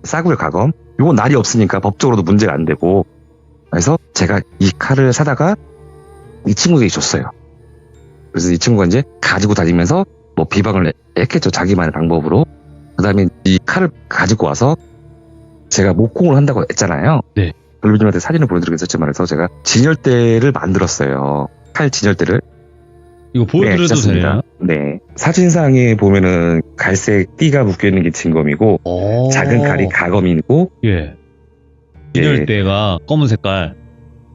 싸구려 가검. 요건 날이 없으니까 법적으로도 문제가 안 되고, 그래서 제가 이 칼을 사다가 이 친구에게 줬어요. 그래서 이 친구가 이제 가지고 다니면서 뭐 비방을 했겠죠. 자기만의 방법으로. 그 다음에 이 칼을 가지고 와서 제가 목공을 한다고 했잖아요. 네. 블루님한테 사진을 보여드리고 있었지만, 해서 제가 진열대를 만들었어요. 칼 진열대를. 이거 보여드려도 네, 되나요? 네. 사진상에 보면은 갈색 띠가 묶여있는 게 진검이고, 작은 칼이 가검이고, 예. 진열대가 검은 색깔.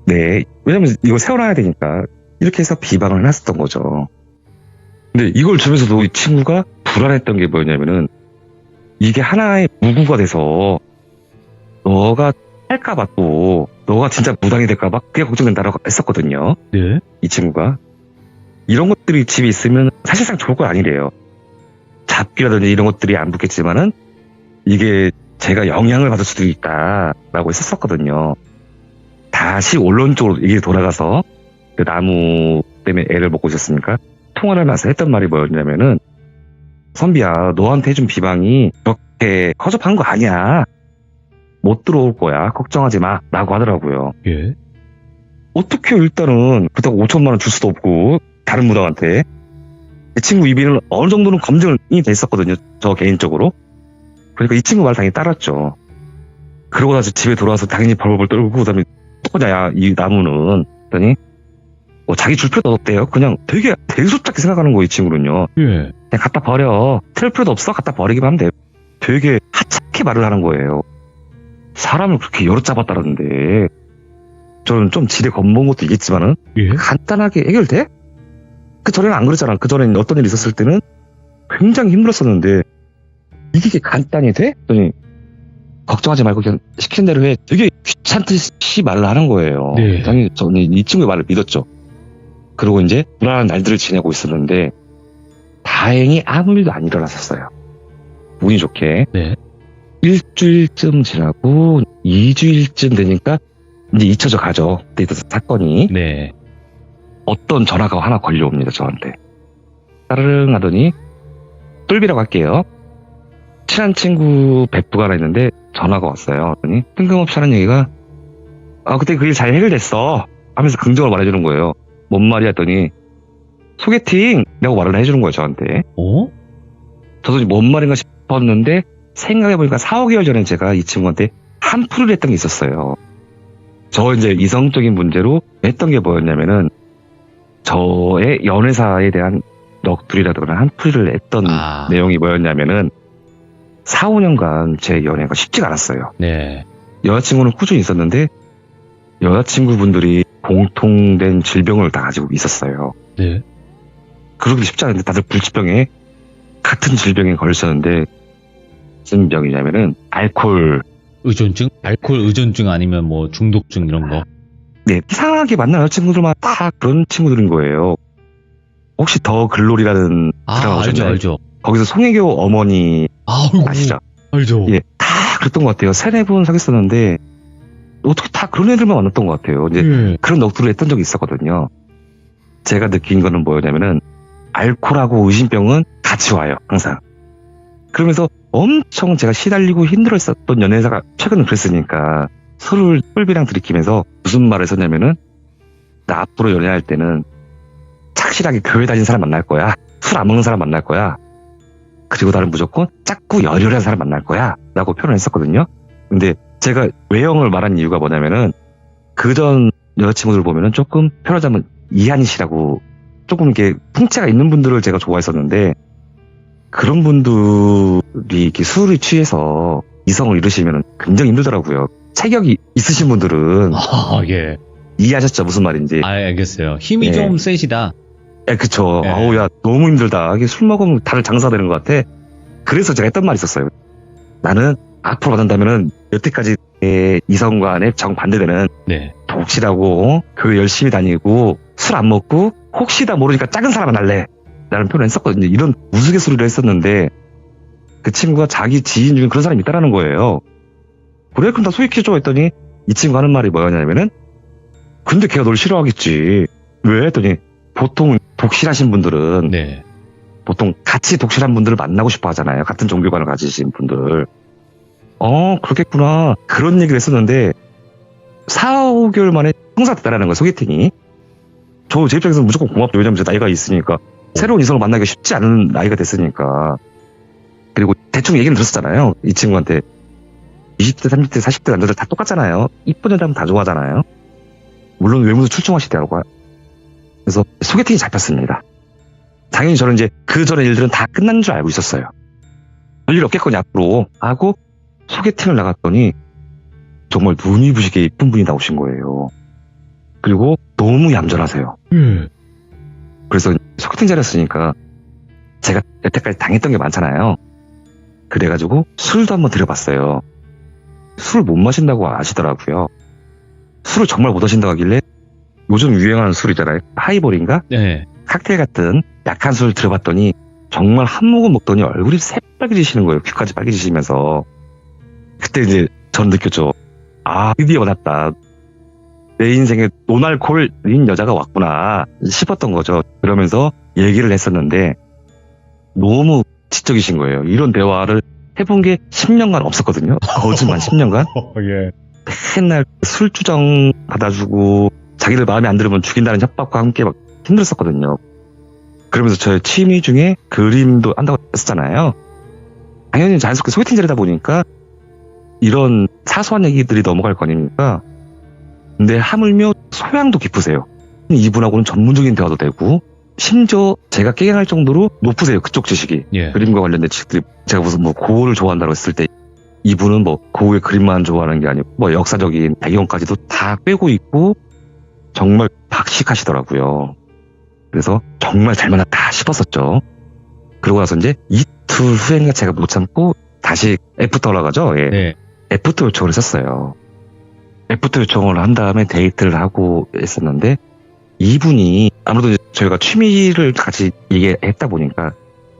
네. 왜냐면 이거 세워놔야 되니까, 이렇게 해서 비방을 해놨었던 거죠. 근데 이걸 주면서도 이 친구가 불안했던 게 뭐였냐면은, 이게 하나의 무구가 돼서, 너가 할까봐 또, 너가 진짜 무당이 될까봐 그게 걱정된다라고 했었거든요. 네. 이 친구가. 이런 것들이 집에 있으면 사실상 좋을 건 아니래요. 잡기라든지 이런 것들이 안 붙겠지만은 이게 제가 영향을 받을 수도 있다라고 했었거든요. 다시 원론적으로 얘기 돌아가서 그 나무 때문에 애를 먹고 있었으니까 통화를 하면서 했던 말이 뭐였냐면은, 선비야, 너한테 해준 비방이 그렇게 허접한 거 아니야. 못 들어올 거야. 걱정하지 마. 라고 하더라고요. 예. 어떻게 일단은 그렇다고 5천만 원 줄 수도 없고 다른 무당한테. 이 친구 입에는 어느 정도는 검증이 됐었거든요. 저 개인적으로. 그러니까 이 친구 말 당연히 따랐죠. 그러고 나서 집에 돌아와서 당연히 벌벌 떨고 그다음에 또냐 이 나무는 했더니 자기 줄 필요도 없대요. 그냥 되게 대수롭게 생각하는 거예요. 이 친구는요. 예. 그냥 갖다 버려. 틀 필요도 없어. 갖다 버리기만 하면 돼. 되게 하찮게 말을 하는 거예요. 사람을 그렇게 여러 잡았다는데 저는 좀 지레 겁먹은 것도 있겠지만은 예. 간단하게 해결돼? 그 전에는 안 그랬잖아. 그 전에는 어떤 일이 있었을 때는 굉장히 힘들었었는데 이게 간단히 돼? 그랬더니 걱정하지 말고 그냥 시키는 대로 해. 되게 귀찮듯이 말을 하는 거예요. 네. 당연히 저는 이 친구의 말을 믿었죠. 그리고 이제 불안한 날들을 지내고 있었는데 다행히 아무 일도 안 일어났었어요. 운이 좋게. 네. 일주일쯤 지나고 2주일쯤 되니까 이제 잊혀져 가죠. 그때 있었던 사건이. 네. 어떤 전화가 하나 걸려옵니다. 저한테. 따르릉 하더니 똘비라고 할게요. 친한 친구 베프가 하나 있는데 전화가 왔어요. 그랬더니 뜬금없이 하는 얘기가 그때 그 일 잘 해결됐어 하면서 긍정을 말해주는 거예요. 뭔 말이야 했더니 소개팅이라고 말을 해주는 거예요. 저한테. 저도 뭔 말인가 싶었는데 생각해보니까 4, 5개월 전에 제가 이 친구한테 한풀이를 했던 게 있었어요. 저 이제 이성적인 문제로 했던 게 뭐였냐면은 저의 연애사에 대한 넋두리라든가 한풀이를 했던 내용이 뭐였냐면은 4, 5년간 제 연애가 쉽지가 않았어요. 네. 여자친구는 꾸준히 있었는데 여자친구분들이 공통된 질병을 다 가지고 있었어요. 네. 그러기 쉽지 않은데 다들 불치병에 같은 질병에 걸렸었는데 무슨 병이냐면은 알코올 의존증? 알코올 의존증 아니면 뭐 중독증 이런 거? 네, 이상하게 만난 여자친구들만 다 그런 친구들인 거예요. 혹시 더 글로리라는 드라마 보셨나요? 알죠. 거기서 송혜교 어머니 아시죠? 알죠. 예, 다 그랬던 것 같아요. 3-4분 사귀었었는데 어떻게 다 그런 애들만 만났던 것 같아요. 이제 그런 넋두리를 했던 적이 있었거든요. 제가 느낀 거는 뭐였냐면은 알코올하고 의심병은 같이 와요. 항상. 그러면서 엄청 제가 시달리고 힘들었었던 연애사가 최근에 그랬으니까 술을 꿀비랑 들이키면서 무슨 말을 했었냐면은 나 앞으로 연애할 때는 착실하게 교회 다니는 사람 만날 거야. 술 안 먹는 사람 만날 거야. 그리고 나는 무조건 작고 열혈한 사람 만날 거야. 라고 표현을 했었거든요. 근데 제가 외형을 말한 이유가 뭐냐면은 그전 여자친구들 보면은 조금 표현하자면 이한이시라고 조금 이렇게 풍채가 있는 분들을 제가 좋아했었는데 그런 분들이 이렇게 술을 취해서 이성을 잃으시면 굉장히 힘들더라고요. 체격이 있으신 분들은 예. 이해하셨죠? 무슨 말인지. 알겠어요. 힘이 좀 세시다. 예, 그쵸. 예. 아우, 야, 너무 힘들다. 이게 술 먹으면 다들 장사되는 것 같아. 그래서 제가 했던 말이 있었어요. 나는 앞으로 받는다면은 여태까지 이성 간에 정반대되는 독실하고 교회 열심히 다니고 술 안 먹고 혹시나 모르니까 작은 사람 만날래. 라는 표현을 했었거든요. 이런 우스갯소리를 했었는데 그 친구가 자기 지인 중에 그런 사람이 있다라는 거예요. 그래? 그럼 다 소개해줘 했더니 이 친구 하는 말이 뭐였냐면은 근데 걔가 널 싫어하겠지. 왜? 했더니 보통 독실하신 분들은 보통 같이 독실한 분들을 만나고 싶어 하잖아요. 같은 종교관을 가지신 분들. 그렇겠구나. 그런 얘기를 했었는데 4, 5개월 만에 성사됐다라는 거예요. 소개팅이. 제 입장에서는 무조건 고맙죠. 왜냐면 제 나이가 있으니까. 새로운 이성을 만나기가 쉽지 않은 나이가 됐으니까. 그리고 대충 얘기를 들었잖아요. 이 친구한테 20대, 30대, 40대 남자들 다 똑같잖아요. 이쁜 여자면 다 좋아하잖아요. 물론 외모도 출중하시더라고요. 그래서 소개팅이 잡혔습니다. 당연히 저는 이제 그 전에 일들은 다 끝난 줄 알고 있었어요. 별일 없겠거니 앞으로 하고 소개팅을 나갔더니 정말 눈이 부시게 이쁜 분이 나오신 거예요. 그리고 너무 얌전하세요. 그래서 소개팅 자리였으니까 제가 여태까지 당했던 게 많잖아요. 그래가지고 술도 한번 드려봤어요. 술을 못 마신다고 아시더라고요. 술을 정말 못 하신다고 하길래 요즘 유행하는 술이잖아요. 하이볼인가? 네. 칵테일 같은 약한 술 들어봤더니 정말 한 모금 먹더니 얼굴이 새빨개지시는 거예요. 귀까지 빨개지시면서. 그때 이제 전 느꼈죠. 아, 드디어 만났다. 내 인생에 노날콜인 여자가 왔구나 싶었던 거죠. 그러면서 얘기를 했었는데 너무 지적이신 거예요. 이런 대화를 해본 게 10년간 없었거든요. 거짓말 10년간. 예. 맨날 술주정 받아주고 자기들 마음에 안 들으면 죽인다는 협박과 함께 막 힘들었었거든요. 그러면서 저의 취미 중에 그림도 한다고 했었잖아요. 당연히 자연스럽게 소개팅 자리다 보니까 이런 사소한 얘기들이 넘어갈 거니까. 근데 하물며 소양도 깊으세요. 이분하고는 전문적인 대화도 되고 심지어 제가 깨갱할 정도로 높으세요. 그쪽 지식이. 예. 그림과 관련된 지식들이. 제가 무슨 뭐 고흐를 좋아한다고 했을 때 이분은 뭐 고흐의 그림만 좋아하는 게 아니고 뭐 역사적인 배경까지도 다 꿰고 있고 정말 박식하시더라고요. 그래서 정말 잘 만났다 싶었었죠. 그러고 나서 이제 이틀 후엔가 제가 못 참고 다시 애프터라고 하죠. 예. 네. 애프터 요청을 했었어요. 애프터 요청을 한 다음에 데이트를 하고 했었는데 이분이 아무래도 저희가 취미를 같이 얘기했다 보니까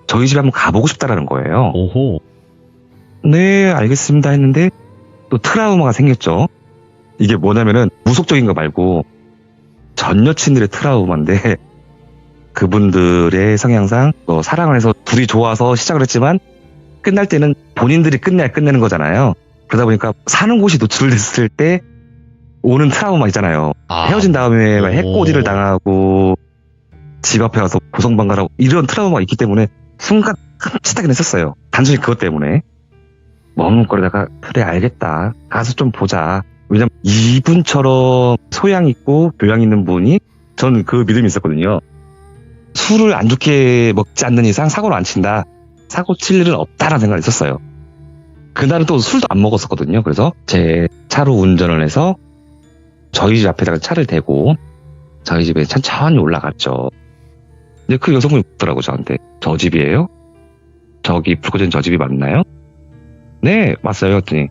저희 집에 한번 가보고 싶다라는 거예요. 오호. 네, 알겠습니다 했는데 또 트라우마가 생겼죠. 이게 뭐냐면은 무속적인 거 말고 전 여친들의 트라우마인데 그분들의 성향상 사랑을 해서 둘이 좋아서 시작을 했지만 끝날 때는 본인들이 끝내야 끝내는 거잖아요. 그러다 보니까 사는 곳이 노출됐을 때 오는 트라우마 있잖아요. 아. 헤어진 다음에 막 오. 해코지를 당하고 집 앞에 와서 고성방가라고 이런 트라우마가 있기 때문에 순간 끔찍하긴 했었어요. 단순히 그것 때문에. 머뭇거리다가 그래 알겠다. 가서 좀 보자. 왜냐면 이분처럼 소양 있고 교양 있는 분이 저는 그 믿음이 있었거든요. 술을 안 좋게 먹지 않는 이상 사고를 안 친다. 사고 칠 일은 없다라는 생각을 했었어요. 그날은 또 술도 안 먹었었거든요. 그래서 제 차로 운전을 해서 저희 집 앞에다가 차를 대고 저희 집에 천천히 올라갔죠. 근데 그 여성분이 묻더라고 저한테. 저 집이에요? 저기 불 꺼진 저 집이 맞나요? 네, 맞아요. 했더니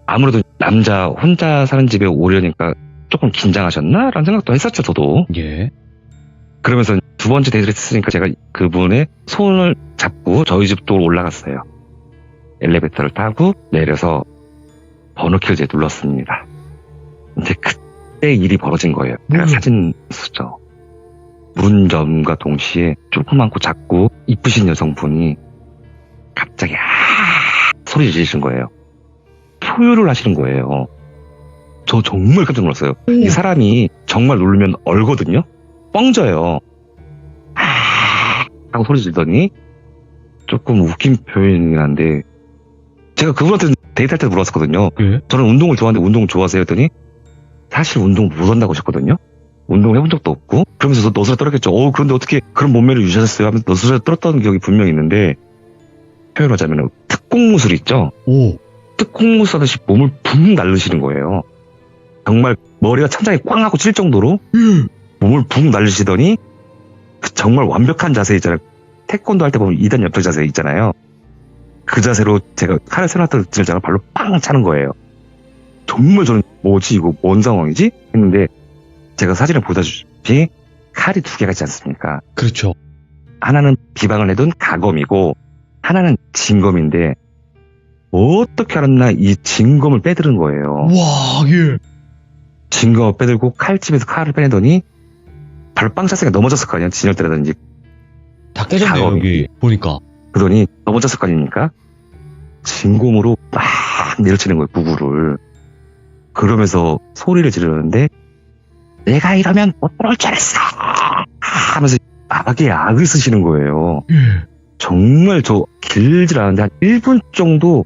아무래도 남자 혼자 사는 집에 오려니까 조금 긴장하셨나? 라는 생각도 했었죠, 저도. 예. 그러면서 두 번째 데이트를 했으니까 제가 그분의 손을 잡고 저희 집 쪽으로 올라갔어요. 엘리베이터를 타고 내려서 번호키를 이제 눌렀습니다. 근데 그때 일이 벌어진 거예요. 제가 사진 쓰죠. 문점과 동시에 조그맣고 작고 이쁘신 여성분이 갑자기 소리 지르신 거예요. 표현을 하시는 거예요. 저 정말 깜짝 놀랐어요. 이 사람이 정말 누르면 얼거든요. 뻥져요. 하고 소리 지르더니 조금 웃긴 표현이긴 한데 제가 그분한테 데이트할 때 물었었거든요. 예. 저는 운동을 좋아하는데 운동 좋아하세요? 했더니 사실 운동 못한다고 하셨거든요. 운동을 해본 적도 없고 그러면서 너스레 떨었겠죠. 그런데 어떻게 그런 몸매를 유지하셨어요? 하면서 너스레 떨었던 기억이 분명히 있는데 표현하자면 특공무술 있죠? 오. 특공무술 하듯이 몸을 붕 날르시는 거예요. 정말 머리가 천장에 꽝 하고 칠 정도로 몸을 붕 날리시더니 그 정말 완벽한 자세 있잖아요. 태권도 할 때 보면 2단 옆에 자세 있잖아요. 그 자세로 제가 칼을 세놨던 질장을 발로 빵 차는 거예요. 정말 저는 뭐지 이거 뭔 상황이지? 했는데 제가 사진을 보다시피 칼이 두 개가 있지 않습니까? 그렇죠. 하나는 비방을 해둔 가검이고 하나는 진검인데 어떻게 알았나 이 진검을 빼들은 거예요. 와, 예. 진검을 빼들고 칼집에서 칼을 빼내더니 발로 빵 찼으니까 넘어졌을 거 아니야. 진열 때라든지. 다 깨졌네요, 가검이. 여기. 보니까. 그러더니 넘어졌을 거 아닙니까? 진검으로 막 내려치는 거예요. 부부를. 그러면서 소리를 지르는데 내가 이러면 못 들어올 줄 알았어 하면서 악에 악을 쓰시는 거예요. 예. 정말 저 길질 않은데 한 1분 정도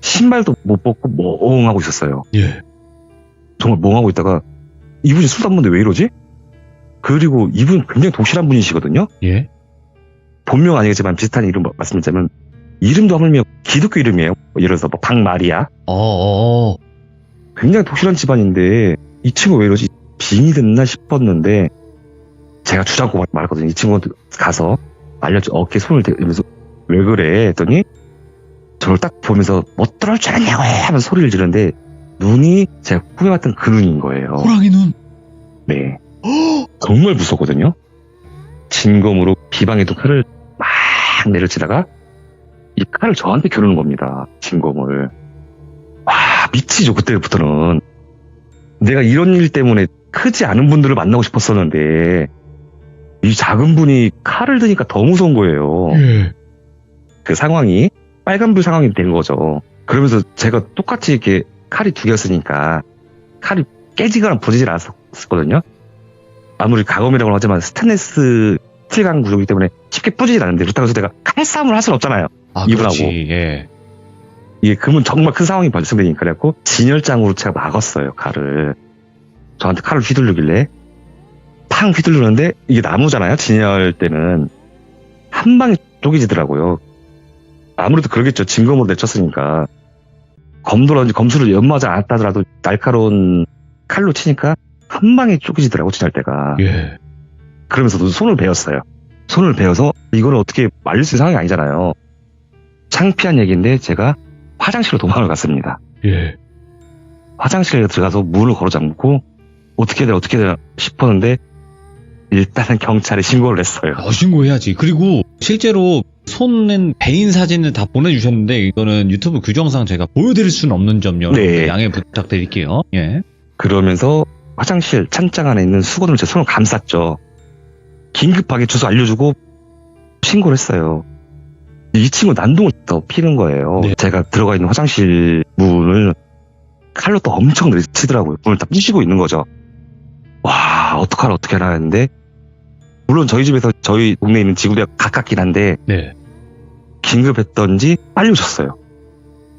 신발도 못 벗고 멍하고 있었어요. 예. 정말 멍하고 있다가 이분이 술도 안 먹는데 왜 이러지? 그리고 이분 굉장히 독실한 분이시거든요. 예. 본명 아니겠지만 비슷한 이름 말씀드리자면 이름도 하물며 기독교 이름이에요. 예를 들어서 뭐 박마리아. 굉장히 독실한 집안인데 이 친구 왜 이러지? 빙이 됐나 싶었는데 제가 주장고 말했거든요. 이 친구한테 가서 알려줘 어깨에 손을 대면서 왜 그래 했더니 저를 딱 보면서 뭐 떨어질 줄 알았냐고 하면서 소리를 지르는데 눈이 제가 꿈에봤던 그 눈인 거예요. 호랑이 눈. 네. 정말 무섭거든요. 진검으로 비방에도 칼을 막 내려치다가 이 칼을 저한테 겨누는 겁니다. 진검을. 와, 미치죠. 그때부터는. 내가 이런 일 때문에 크지 않은 분들을 만나고 싶었었는데 이 작은 분이 칼을 드니까 더 무서운 거예요. 그 상황이 빨간불 상황이 된 거죠. 그러면서 제가 똑같이 이렇게 칼이 두 개였으니까 칼이 깨지거나 부러지질 않았었거든요. 아무리 가검이라고 하지만 스테인리스 스틸 구조이기 때문에 쉽게 부러지질 않는데 그렇다고 해서 내가 칼싸움을 할 수는 없잖아요. 이분하고. 예. 이게 그러면 정말 큰 상황이 발생되니까 그래갖고 진열장으로 제가 막았어요. 칼을. 저한테 칼을 휘두르길래 팡 휘두르는데 이게 나무잖아요. 진열 때는 한 방에 쪼개지더라고요. 아무래도 그러겠죠. 진검으로 내쳤으니까. 검도라든지 검수를 연마하지 않았다 하더라도 날카로운 칼로 치니까 한 방에 쪼개지더라고, 진열 때가. 예. 그러면서도 손을 베었어요. 손을 베어서 이거를 어떻게 말릴 수 있는 상황이 아니잖아요. 창피한 얘기인데 제가 화장실로 도망을 갔습니다. 예. 화장실에 들어가서 문을 걸어 잠그고 어떻게 되나 싶었는데 일단은 경찰에 신고를 했어요. 신고해야지. 그리고 실제로 손은 베인 사진을 다 보내주셨는데 이거는 유튜브 규정상 제가 보여드릴 수는 없는 점 여러분들 양해 부탁드릴게요. 예. 그러면서 화장실 찬장 안에 있는 수건으로 제 손을 감쌌죠. 긴급하게 주소 알려주고 신고를 했어요. 이 친구 난동을 더 피는 거예요. 네. 제가 들어가 있는 화장실 문을 칼로 또 엄청 내리치더라고요. 문을 다 부시고 있는 거죠. 와, 어떡하나 했는데 물론 저희 집에서 저희 동네에 있는 지구대가 가깝긴 한데 네. 긴급했던지 빨리 오셨어요.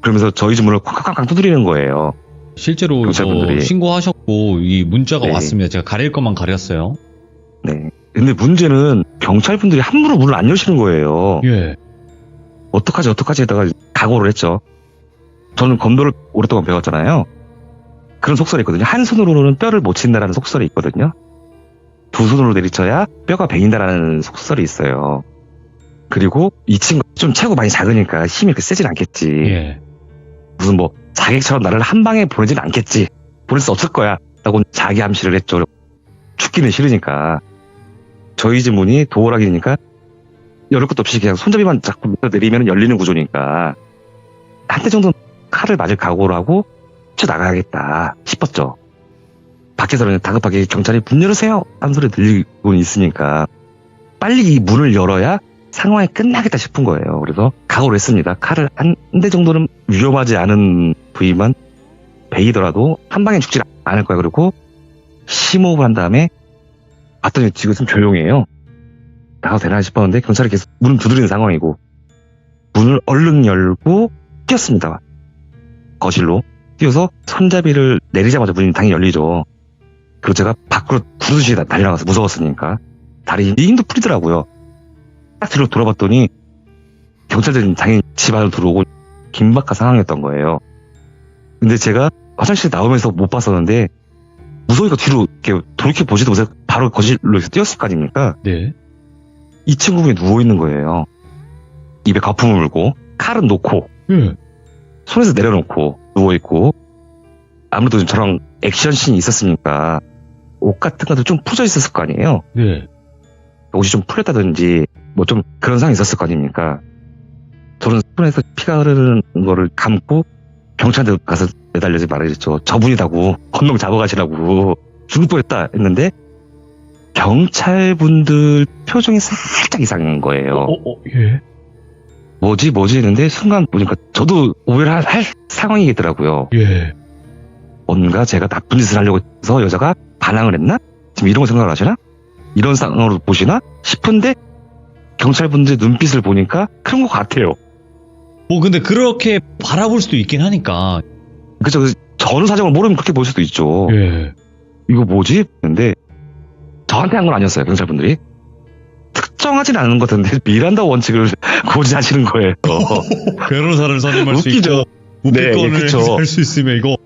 그러면서 저희 집 문을 쾅쾅쾅 두드리는 거예요. 실제로 경찰분들이. 신고하셨고 이 문자가 네. 왔습니다. 제가 가릴 것만 가렸어요. 네. 근데 문제는 경찰분들이 함부로 문을 안 여시는 거예요. 예. 어떡하지 하다가 각오를 했죠. 저는 검도를 오랫동안 배웠잖아요. 그런 속설이 있거든요. 한 손으로는 뼈를 못 친다라는 속설이 있거든요. 두 손으로 내리쳐야 뼈가 베인다라는 속설이 있어요. 그리고 이 친구 좀 체구가 많이 작으니까 힘이 그렇게 세진 않겠지. 예. 무슨 뭐 자객처럼 나를 한 방에 보내진 않겠지. 보낼 수 없을 거야. 라고 자기 암시를 했죠. 죽기는 싫으니까. 저희 집 문이 도어락이니까 열을 것도 없이 그냥 손잡이만 자꾸 내리면 열리는 구조니까 한 대 정도 칼을 맞을 각오를 하고 튀어나가야겠다 싶었죠. 밖에서는 다급하게 경찰이 문 열으세요 하는 소리 들리고 있으니까 빨리 이 문을 열어야 상황이 끝나겠다 싶은 거예요. 그래서 각오를 했습니다. 칼을 한 대 정도는 위험하지 않은 부위만 베이더라도 한 방에 죽지 않을 거야. 그리고 심호흡을 한 다음에 봤더니 지금 좀 조용해요. 나가도 되나 싶었는데 경찰이 계속 문을 두드리는 상황이고 문을 얼른 열고 뛰었습니다. 거실로 뛰어서 손잡이를 내리자마자 문이 당연히 열리죠. 그리고 제가 밖으로 구르듯이 달려나가서 무서웠으니까 다리 힘도 풀리더라고요. 딱 뒤로 돌아봤더니 경찰들은 당연히 집 안으로 들어오고 긴박한 상황이었던 거예요. 근데 제가 화장실 나오면서 못 봤었는데 무서우니까 뒤로 이렇게 돌이켜보지도 못해서 바로 거실로 뛰었을 거 아닙니까? 네. 이 친구분이 누워있는 거예요. 입에 거품을 물고 칼은 놓고 손에서 내려놓고 누워있고 아무래도 저랑 액션씬이 있었으니까 옷 같은 것도 좀 풀어져 있었을 거 아니에요. 네. 옷이 좀 풀렸다든지 뭐 좀 그런 상황이 있었을 거 아닙니까. 저는 손에서 피가 흐르는 거를 감고 경찰한테 가서 매달리지 말아야겠죠. 저분이라고 건너 잡아가시라고 죽을 뻔했다 했는데 경찰분들 표정이 살짝 이상한 거예요. 예. 뭐지 했는데 순간 보니까 저도 오해를 할 상황이겠더라고요. 예. 뭔가 제가 나쁜 짓을 하려고 해서 여자가 반항을 했나? 지금 이런 거 생각을 하시나? 이런 상황으로 보시나? 싶은데 경찰분들 눈빛을 보니까 그런 것 같아요. 뭐 근데 그렇게 바라볼 수도 있긴 하니까. 그죠? 전후 사정을 모르면 그렇게 볼 수도 있죠. 예. 이거 뭐지? 근데 저한테 한 건 아니었어요. 경찰분들이 특정하진 않은 것 같은데 미란다 원칙을 고지하시는 거예요. 변호사를 선임할 수 웃기죠. 있고 무기권을 네, 그쵸. 할 수 있으면 이거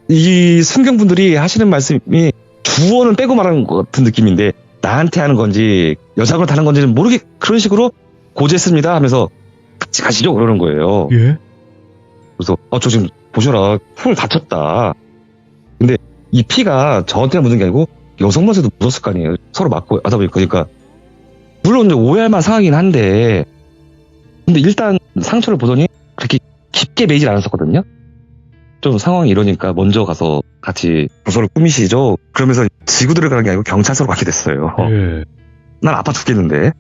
이 순경분들이 하시는 말씀이 주어는 빼고 말하는 것 같은 느낌인데 나한테 하는 건지 여자한테 하는 건지는 모르게 그런 식으로 고지했습니다 하면서 같이 가시죠 그러는 거예요. 예? 그래서 저 지금 보셔라 손을 다쳤다. 근데 이 피가 저한테만 묻는 게 아니고 여성분한테도 묻었을 거 아니에요. 서로 맞고 하다 보니까 그러니까 물론 이제 오해할 만한 상황이긴 한데 근데 일단 상처를 보더니 그렇게 깊게 매이질 않았었거든요. 좀 상황이 이러니까 먼저 가서 같이 부서를 꾸미시죠. 그러면서 지구 들어가는 게 아니고 경찰서로 가게 됐어요. 예. 난 아파 죽겠는데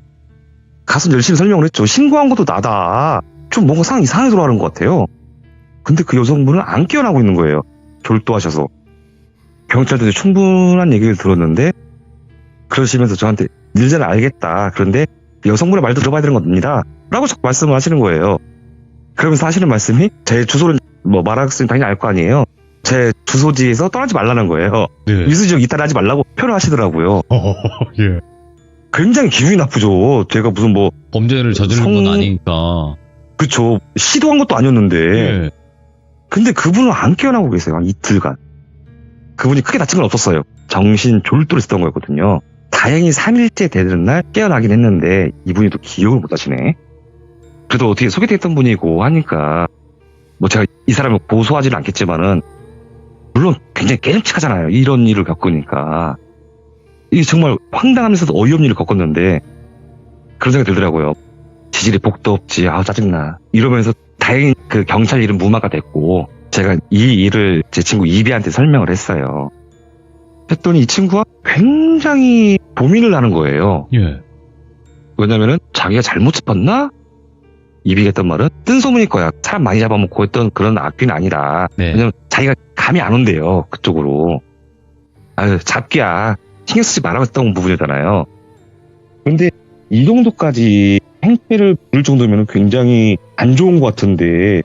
가서 열심히 설명을 했죠. 신고한 것도 나다. 좀 뭔가 상황이 이상하게 돌아가는 것 같아요. 근데 그 여성분은 안 깨어나고 있는 거예요. 졸도하셔서. 경찰들이 충분한 얘기를 들었는데 그러시면서 저한테 일제는 알겠다. 그런데 여성분의 말도 들어봐야 되는 겁니다. 라고 자꾸 말씀을 하시는 거예요. 그러면서 하시는 말씀이 제 주소를 뭐 말하겠으면 당연히 알 거 아니에요. 제 주소지에서 떠나지 말라는 거예요. 네. 위수지역 이탈하지 말라고 표현을 하시더라고요. 예. 굉장히 기분이 나쁘죠. 제가 무슨 뭐 범죄를 저지른 건 아니니까. 그쵸 시도한 것도 아니었는데 예. 근데 그분은 안 깨어나고 계세요. 한 이틀간. 그분이 크게 다친 건 없었어요. 정신 졸도를 했던 거였거든요. 다행히 3일째 되는 날 깨어나긴 했는데 이분이 또 기억을 못 하시네. 그래도 어떻게 소개됐던 분이고 하니까 뭐 제가 이 사람을 고소하지는 않겠지만은 물론 굉장히 깨름칙하잖아요. 이런 일을 겪으니까. 이게 정말 황당하면서도 어이없는 일을 겪었는데 그런 생각이 들더라고요. 지질이 복도 없지. 짜증나. 이러면서 다행히 그 경찰 일은 무마가 됐고 제가 이 일을 제 친구 이비한테 설명을 했어요. 했더니 이 친구가 굉장히 고민을 하는 거예요. 예. 왜냐면은 자기가 잘못 잡았나? 이비가 했던 말은 뜬 소문일 거야. 사람 많이 잡아먹고 했던 그런 악귀는 아니라. 네. 왜냐면 자기가 감이 안 온대요. 그쪽으로. 아유 잡기야. 신경 쓰지 말라고 했던 부분이잖아요. 그런데 이 정도까지 행패를 부릴 정도면 굉장히 안 좋은 것 같은데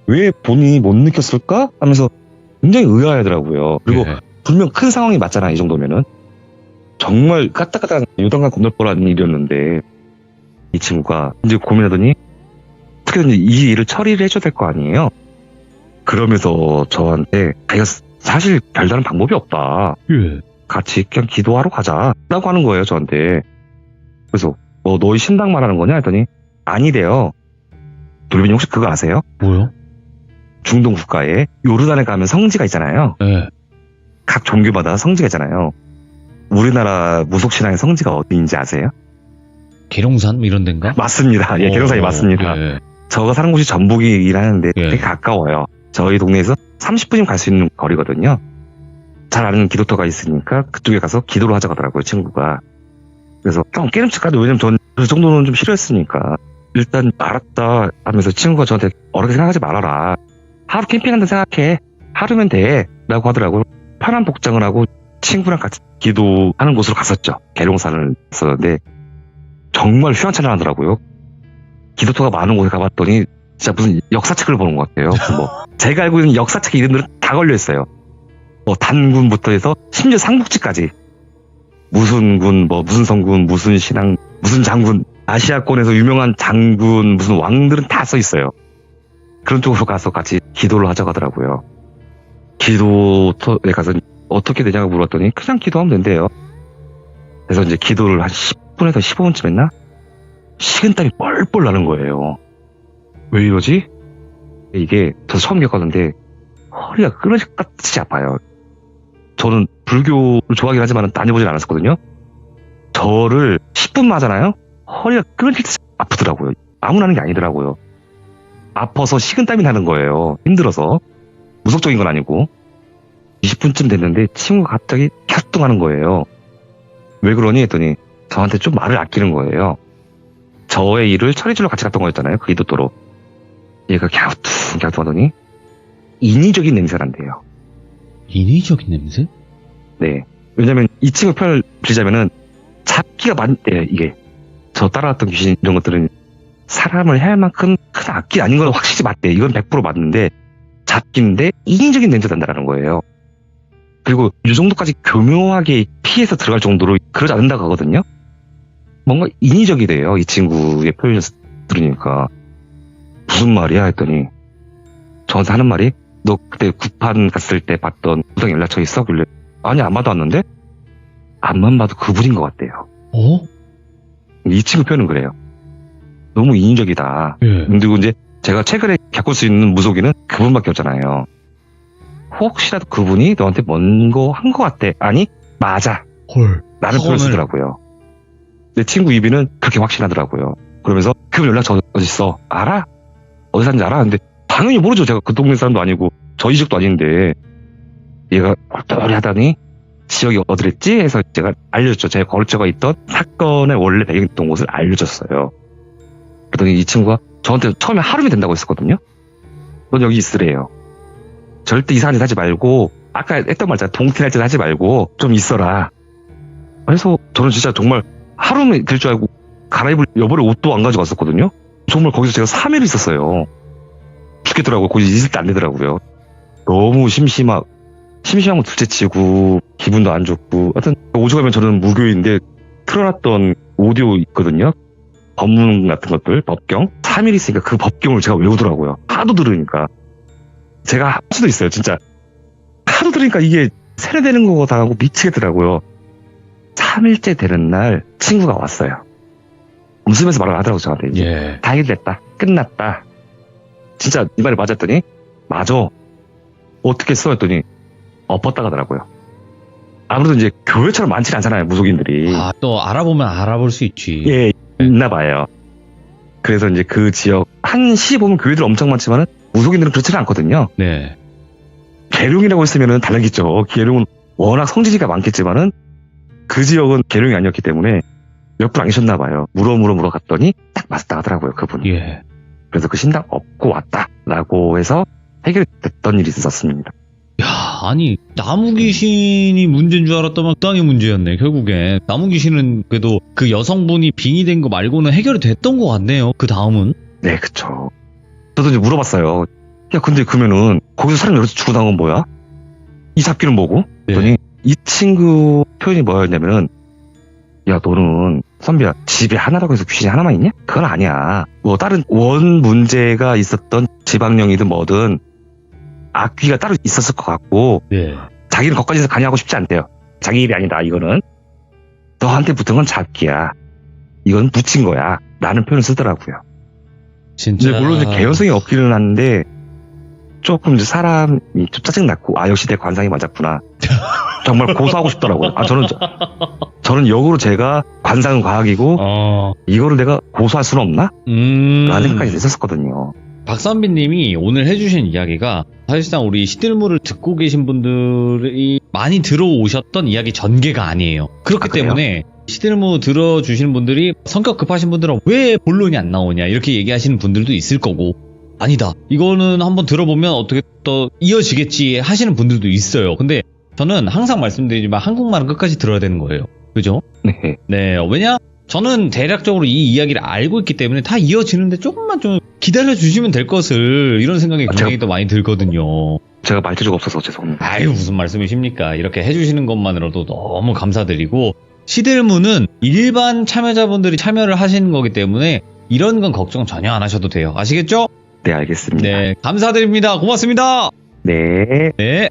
왜 본인이 못 느꼈을까? 하면서 굉장히 의아하더라고요. 그리고 예. 분명 큰 상황이 맞잖아. 이 정도면은. 정말 까딱까딱 요단강 건널 뻔한 일이었는데 이 친구가 이제 고민하더니 어떻게든 이 일을 처리를 해줘야 될 거 아니에요. 그러면서 저한테 자기가 사실 별다른 방법이 없다. 예. 같이 그냥 기도하러 가자라고 하는 거예요. 저한테. 그래서 너희 신당 말하는 거냐 했더니 아니래요. 돌빈이 혹시 그거 아세요? 뭐요? 중동 국가에 요르단에 가면 성지가 있잖아요. 예. 각 종교마다 성지가 있잖아요. 우리나라 무속신앙의 성지가 어디인지 아세요? 계룡산 뭐 이런 데인가? 맞습니다. 예, 계룡산이 맞습니다. 예. 저가 사는 곳이 전북이긴 하는데 예. 되게 가까워요. 저희 동네에서 30분이면 갈 수 있는 거리거든요. 잘 아는 기도터가 있으니까 그쪽에 가서 기도를 하자고 하더라고요, 친구가. 그래서 좀 깨름칙하죠. 왜냐면 전 그 정도는 좀 싫어했으니까. 일단 알았다 하면서 친구가 저한테 어렵게 생각하지 말아라. 하루 캠핑한다 생각해. 하루면 돼. 라고 하더라고요. 편한 복장을 하고 친구랑 같이 기도하는 곳으로 갔었죠. 계룡산을 갔었는데 정말 휘황찬란하더라고요. 기도터가 많은 곳에 가봤더니 진짜 무슨 역사책을 보는 것 같아요. 뭐 제가 알고 있는 역사책 이름들은 다 걸려있어요. 뭐 단군부터 해서 심지어 삼국지까지 무슨 군, 뭐 무슨 성군, 무슨 신앙, 무슨 장군, 아시아권에서 유명한 장군, 무슨 왕들은 다 써 있어요. 그런 쪽으로 가서 같이 기도를 하자고 하더라고요. 기도터에 가서 어떻게 되냐고 물었더니 그냥 기도하면 된대요. 그래서 이제 기도를 한 10분에서 15분쯤 했나? 식은땀이 뻘뻘 나는 거예요. 왜 이러지? 이게 저 처음 겪었는데 허리가 끊어질 것 같이 아파요. 저는 불교를 좋아하긴 하지만 다녀보진 않았었거든요. 저를 10분만 하잖아요. 허리가 끊어질 듯이 아프더라고요. 아무나 하는 게 아니더라고요. 아파서 식은땀이 나는 거예요. 힘들어서. 무속적인 건 아니고. 20분쯤 됐는데 친구가 갑자기 갸뚱하는 거예요. 왜 그러니 했더니 저한테 좀 말을 아끼는 거예요. 저의 일을 처리주러 같이 갔던 거였잖아요. 그 기도도로. 얘가 갸뚱하더니 인위적인 냄새가 난대요. 인위적인 냄새? 네. 왜냐면 이 친구 표현을 빌리자면은 잡기가 많대요. 이게. 저 따라왔던 귀신 이런 것들은 사람을 해할 만큼 큰 악기 아닌 건 확실히 맞대. 이건 100% 맞는데 잡기인데 인위적인 냄새가 난다는 거예요. 그리고 이 정도까지 교묘하게 피해서 들어갈 정도로 그러지 않는다고 하거든요. 뭔가 인위적이 돼요. 이 친구의 표현을 들으니까. 무슨 말이야 했더니 저한테 하는 말이 너 그때 구판 갔을 때 봤던 부당 연락처 있어? 그래. 아니 안 받아왔는데? 앞만 봐도 그분인 것 같대요. 어? 이 친구 표현은 그래요. 너무 인위적이다. 예. 그리고 이제 제가 최근에 겪을 수 있는 무속인은 그분밖에 없잖아요. 혹시라도 그분이 너한테 뭔 거 한 것 같대. 아니 맞아. 헐. 라는 표현을 쓰더라고요. 내 친구 이비는 그렇게 확신하더라고요. 그러면서 그분 연락처 어디 있어? 알아? 어디 사는지 알아? 근데 당연히 모르죠. 제가 그 동네 사람도 아니고 저희 집도 아닌데 얘가 얼떨이 하더니 지역이 어디랬지? 해서 제가 알려줬죠. 제 거주처가 있던 사건의 원래 배경있던 곳을 알려줬어요. 그랬더니 이 친구가 저한테 처음에 하루면 된다고 했었거든요. 넌 여기 있으래요. 절대 이상한 짓 하지 말고 아까 했던 말잖아. 동티날 짓 하지 말고 좀 있어라. 그래서 저는 진짜 정말 하루면 될 줄 알고 갈아입을 여벌의 옷도 안 가져갔었거든요. 정말 거기서 제가 3일 있었어요. 죽겠더라고요. 거기 있을 때 안 되더라고요. 너무 심심한 거 둘째치고 기분도 안 좋고 하여튼 오죽하면 저는 무교인데 틀어놨던 오디오 있거든요. 법문 같은 것들, 법경. 3일 있으니까 그 법경을 제가 외우더라고요. 하도 들으니까. 제가 할 수도 있어요. 진짜 하도 들으니까 이게 세뇌되는 거 당하고 미치겠더라고요. 3일째 되는 날 친구가 왔어요. 웃으면서 말을 하더라고요. 저한테. 예. 다 해결됐다. 끝났다. 진짜 이 말이 맞았더니 맞아. 어떻게 써? 했더니 엎었다 가더라고요. 아무래도 이제 교회처럼 많지 않잖아요. 무속인들이. 아, 또 알아보면 알아볼 수 있지. 예, 있나 봐요. 그래서 이제 그 지역 한 시에 보면 교회들 엄청 많지만은 무속인들은 그렇지는 않거든요. 네. 계룡이라고 했으면은 다르겠죠. 계룡은 워낙 성지지가 많겠지만은 그 지역은 계룡이 아니었기 때문에 몇 분 안 계셨나 봐요. 물어 갔더니 딱 맞았다 하더라고요. 그분이. 예. 그래서 그 신당 업고 왔다라고 해서 해결됐던 일이 있었습니다. 야, 아니 나무 귀신이 문제인 줄 알았더만 땅이 문제였네. 결국엔 나무 귀신은 그래도 그 여성분이 빙의 된 거 말고는 해결이 됐던 것 같네요. 그 다음은. 네, 그쵸. 저도 이제 물어봤어요. 야, 근데 그러면은 거기서 사람 여기서 죽고 나온 건 뭐야? 이 잡기는 뭐고? 그랬더니 이 친구 표현이 뭐였냐면은 야, 너는 선비야, 집에 하나라고 해서 귀신이 하나만 있냐? 그건 아니야. 뭐 다른 원 문제가 있었던 지방령이든 뭐든 악귀가 따로 있었을 것 같고 네. 자기는 거기까지 관여하고 싶지 않대요. 자기 일이 아니다. 이거는 너한테 붙은 건 잡기야. 이건 붙인 거야. 라는 표현을 쓰더라고요. 진짜. 이제 물론 이제 개연성이 없기는 한데 조금 이제 사람이 좀 짜증났고 아 역시 내 관상이 맞았구나. 정말 고소하고 싶더라고요. 아 저는 역으로 제가 관상은 과학이고 이거를 내가 고소할 수는 없나? 라는 생각까지 있었거든요. 박선비님이 오늘 해주신 이야기가 사실상 우리 시들무를 듣고 계신 분들이 많이 들어오셨던 이야기 전개가 아니에요. 그렇기 때문에 시들무 들어주시는 분들이 성격 급하신 분들은 왜 본론이 안 나오냐 이렇게 얘기하시는 분들도 있을 거고 아니다 이거는 한번 들어보면 어떻게 또 이어지겠지 하시는 분들도 있어요. 근데 저는 항상 말씀드리지만 한국말은 끝까지 들어야 되는 거예요. 그죠? 네. 왜냐? 저는 대략적으로 이 이야기를 알고 있기 때문에 다 이어지는데 조금만 좀 기다려주시면 될 것을 이런 생각이 굉장히 더 많이 들거든요. 제가 말재주가 없어서 죄송합니다. 아유 무슨 말씀이십니까. 이렇게 해주시는 것만으로도 너무 감사드리고 시들무는 일반 참여자분들이 참여를 하시는 거기 때문에 이런 건 걱정 전혀 안 하셔도 돼요. 아시겠죠? 네, 알겠습니다. 네, 감사드립니다. 고맙습니다. 네. 네.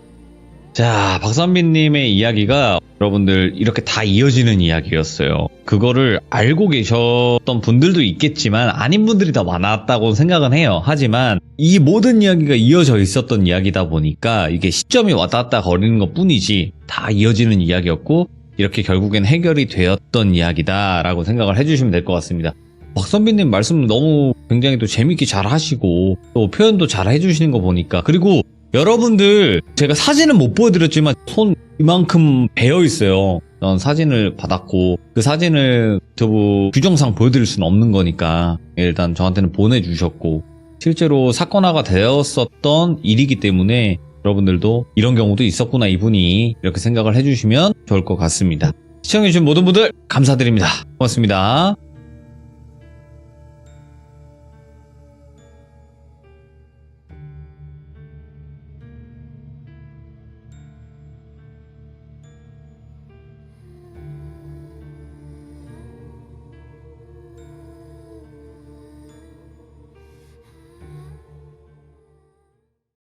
자, 박선비님의 이야기가 여러분들 이렇게 다 이어지는 이야기였어요. 그거를 알고 계셨던 분들도 있겠지만 아닌 분들이 더 많았다고 생각은 해요. 하지만 이 모든 이야기가 이어져 있었던 이야기다 보니까 이게 시점이 왔다 갔다 거리는 것 뿐이지 다 이어지는 이야기였고 이렇게 결국엔 해결이 되었던 이야기다라고 생각을 해주시면 될 것 같습니다. 박선비님 말씀 너무 굉장히 또 재밌게 잘 하시고 또 표현도 잘 해주시는 거 보니까 그리고 여러분들 제가 사진은 못 보여드렸지만 손 이만큼 베어 있어요. 전 사진을 받았고 그 사진을 유튜브 규정상 보여드릴 수는 없는 거니까 일단 저한테는 보내주셨고 실제로 사건화가 되었었던 일이기 때문에 여러분들도 이런 경우도 있었구나 이분이 이렇게 생각을 해주시면 좋을 것 같습니다. 시청해주신 모든 분들 감사드립니다. 고맙습니다.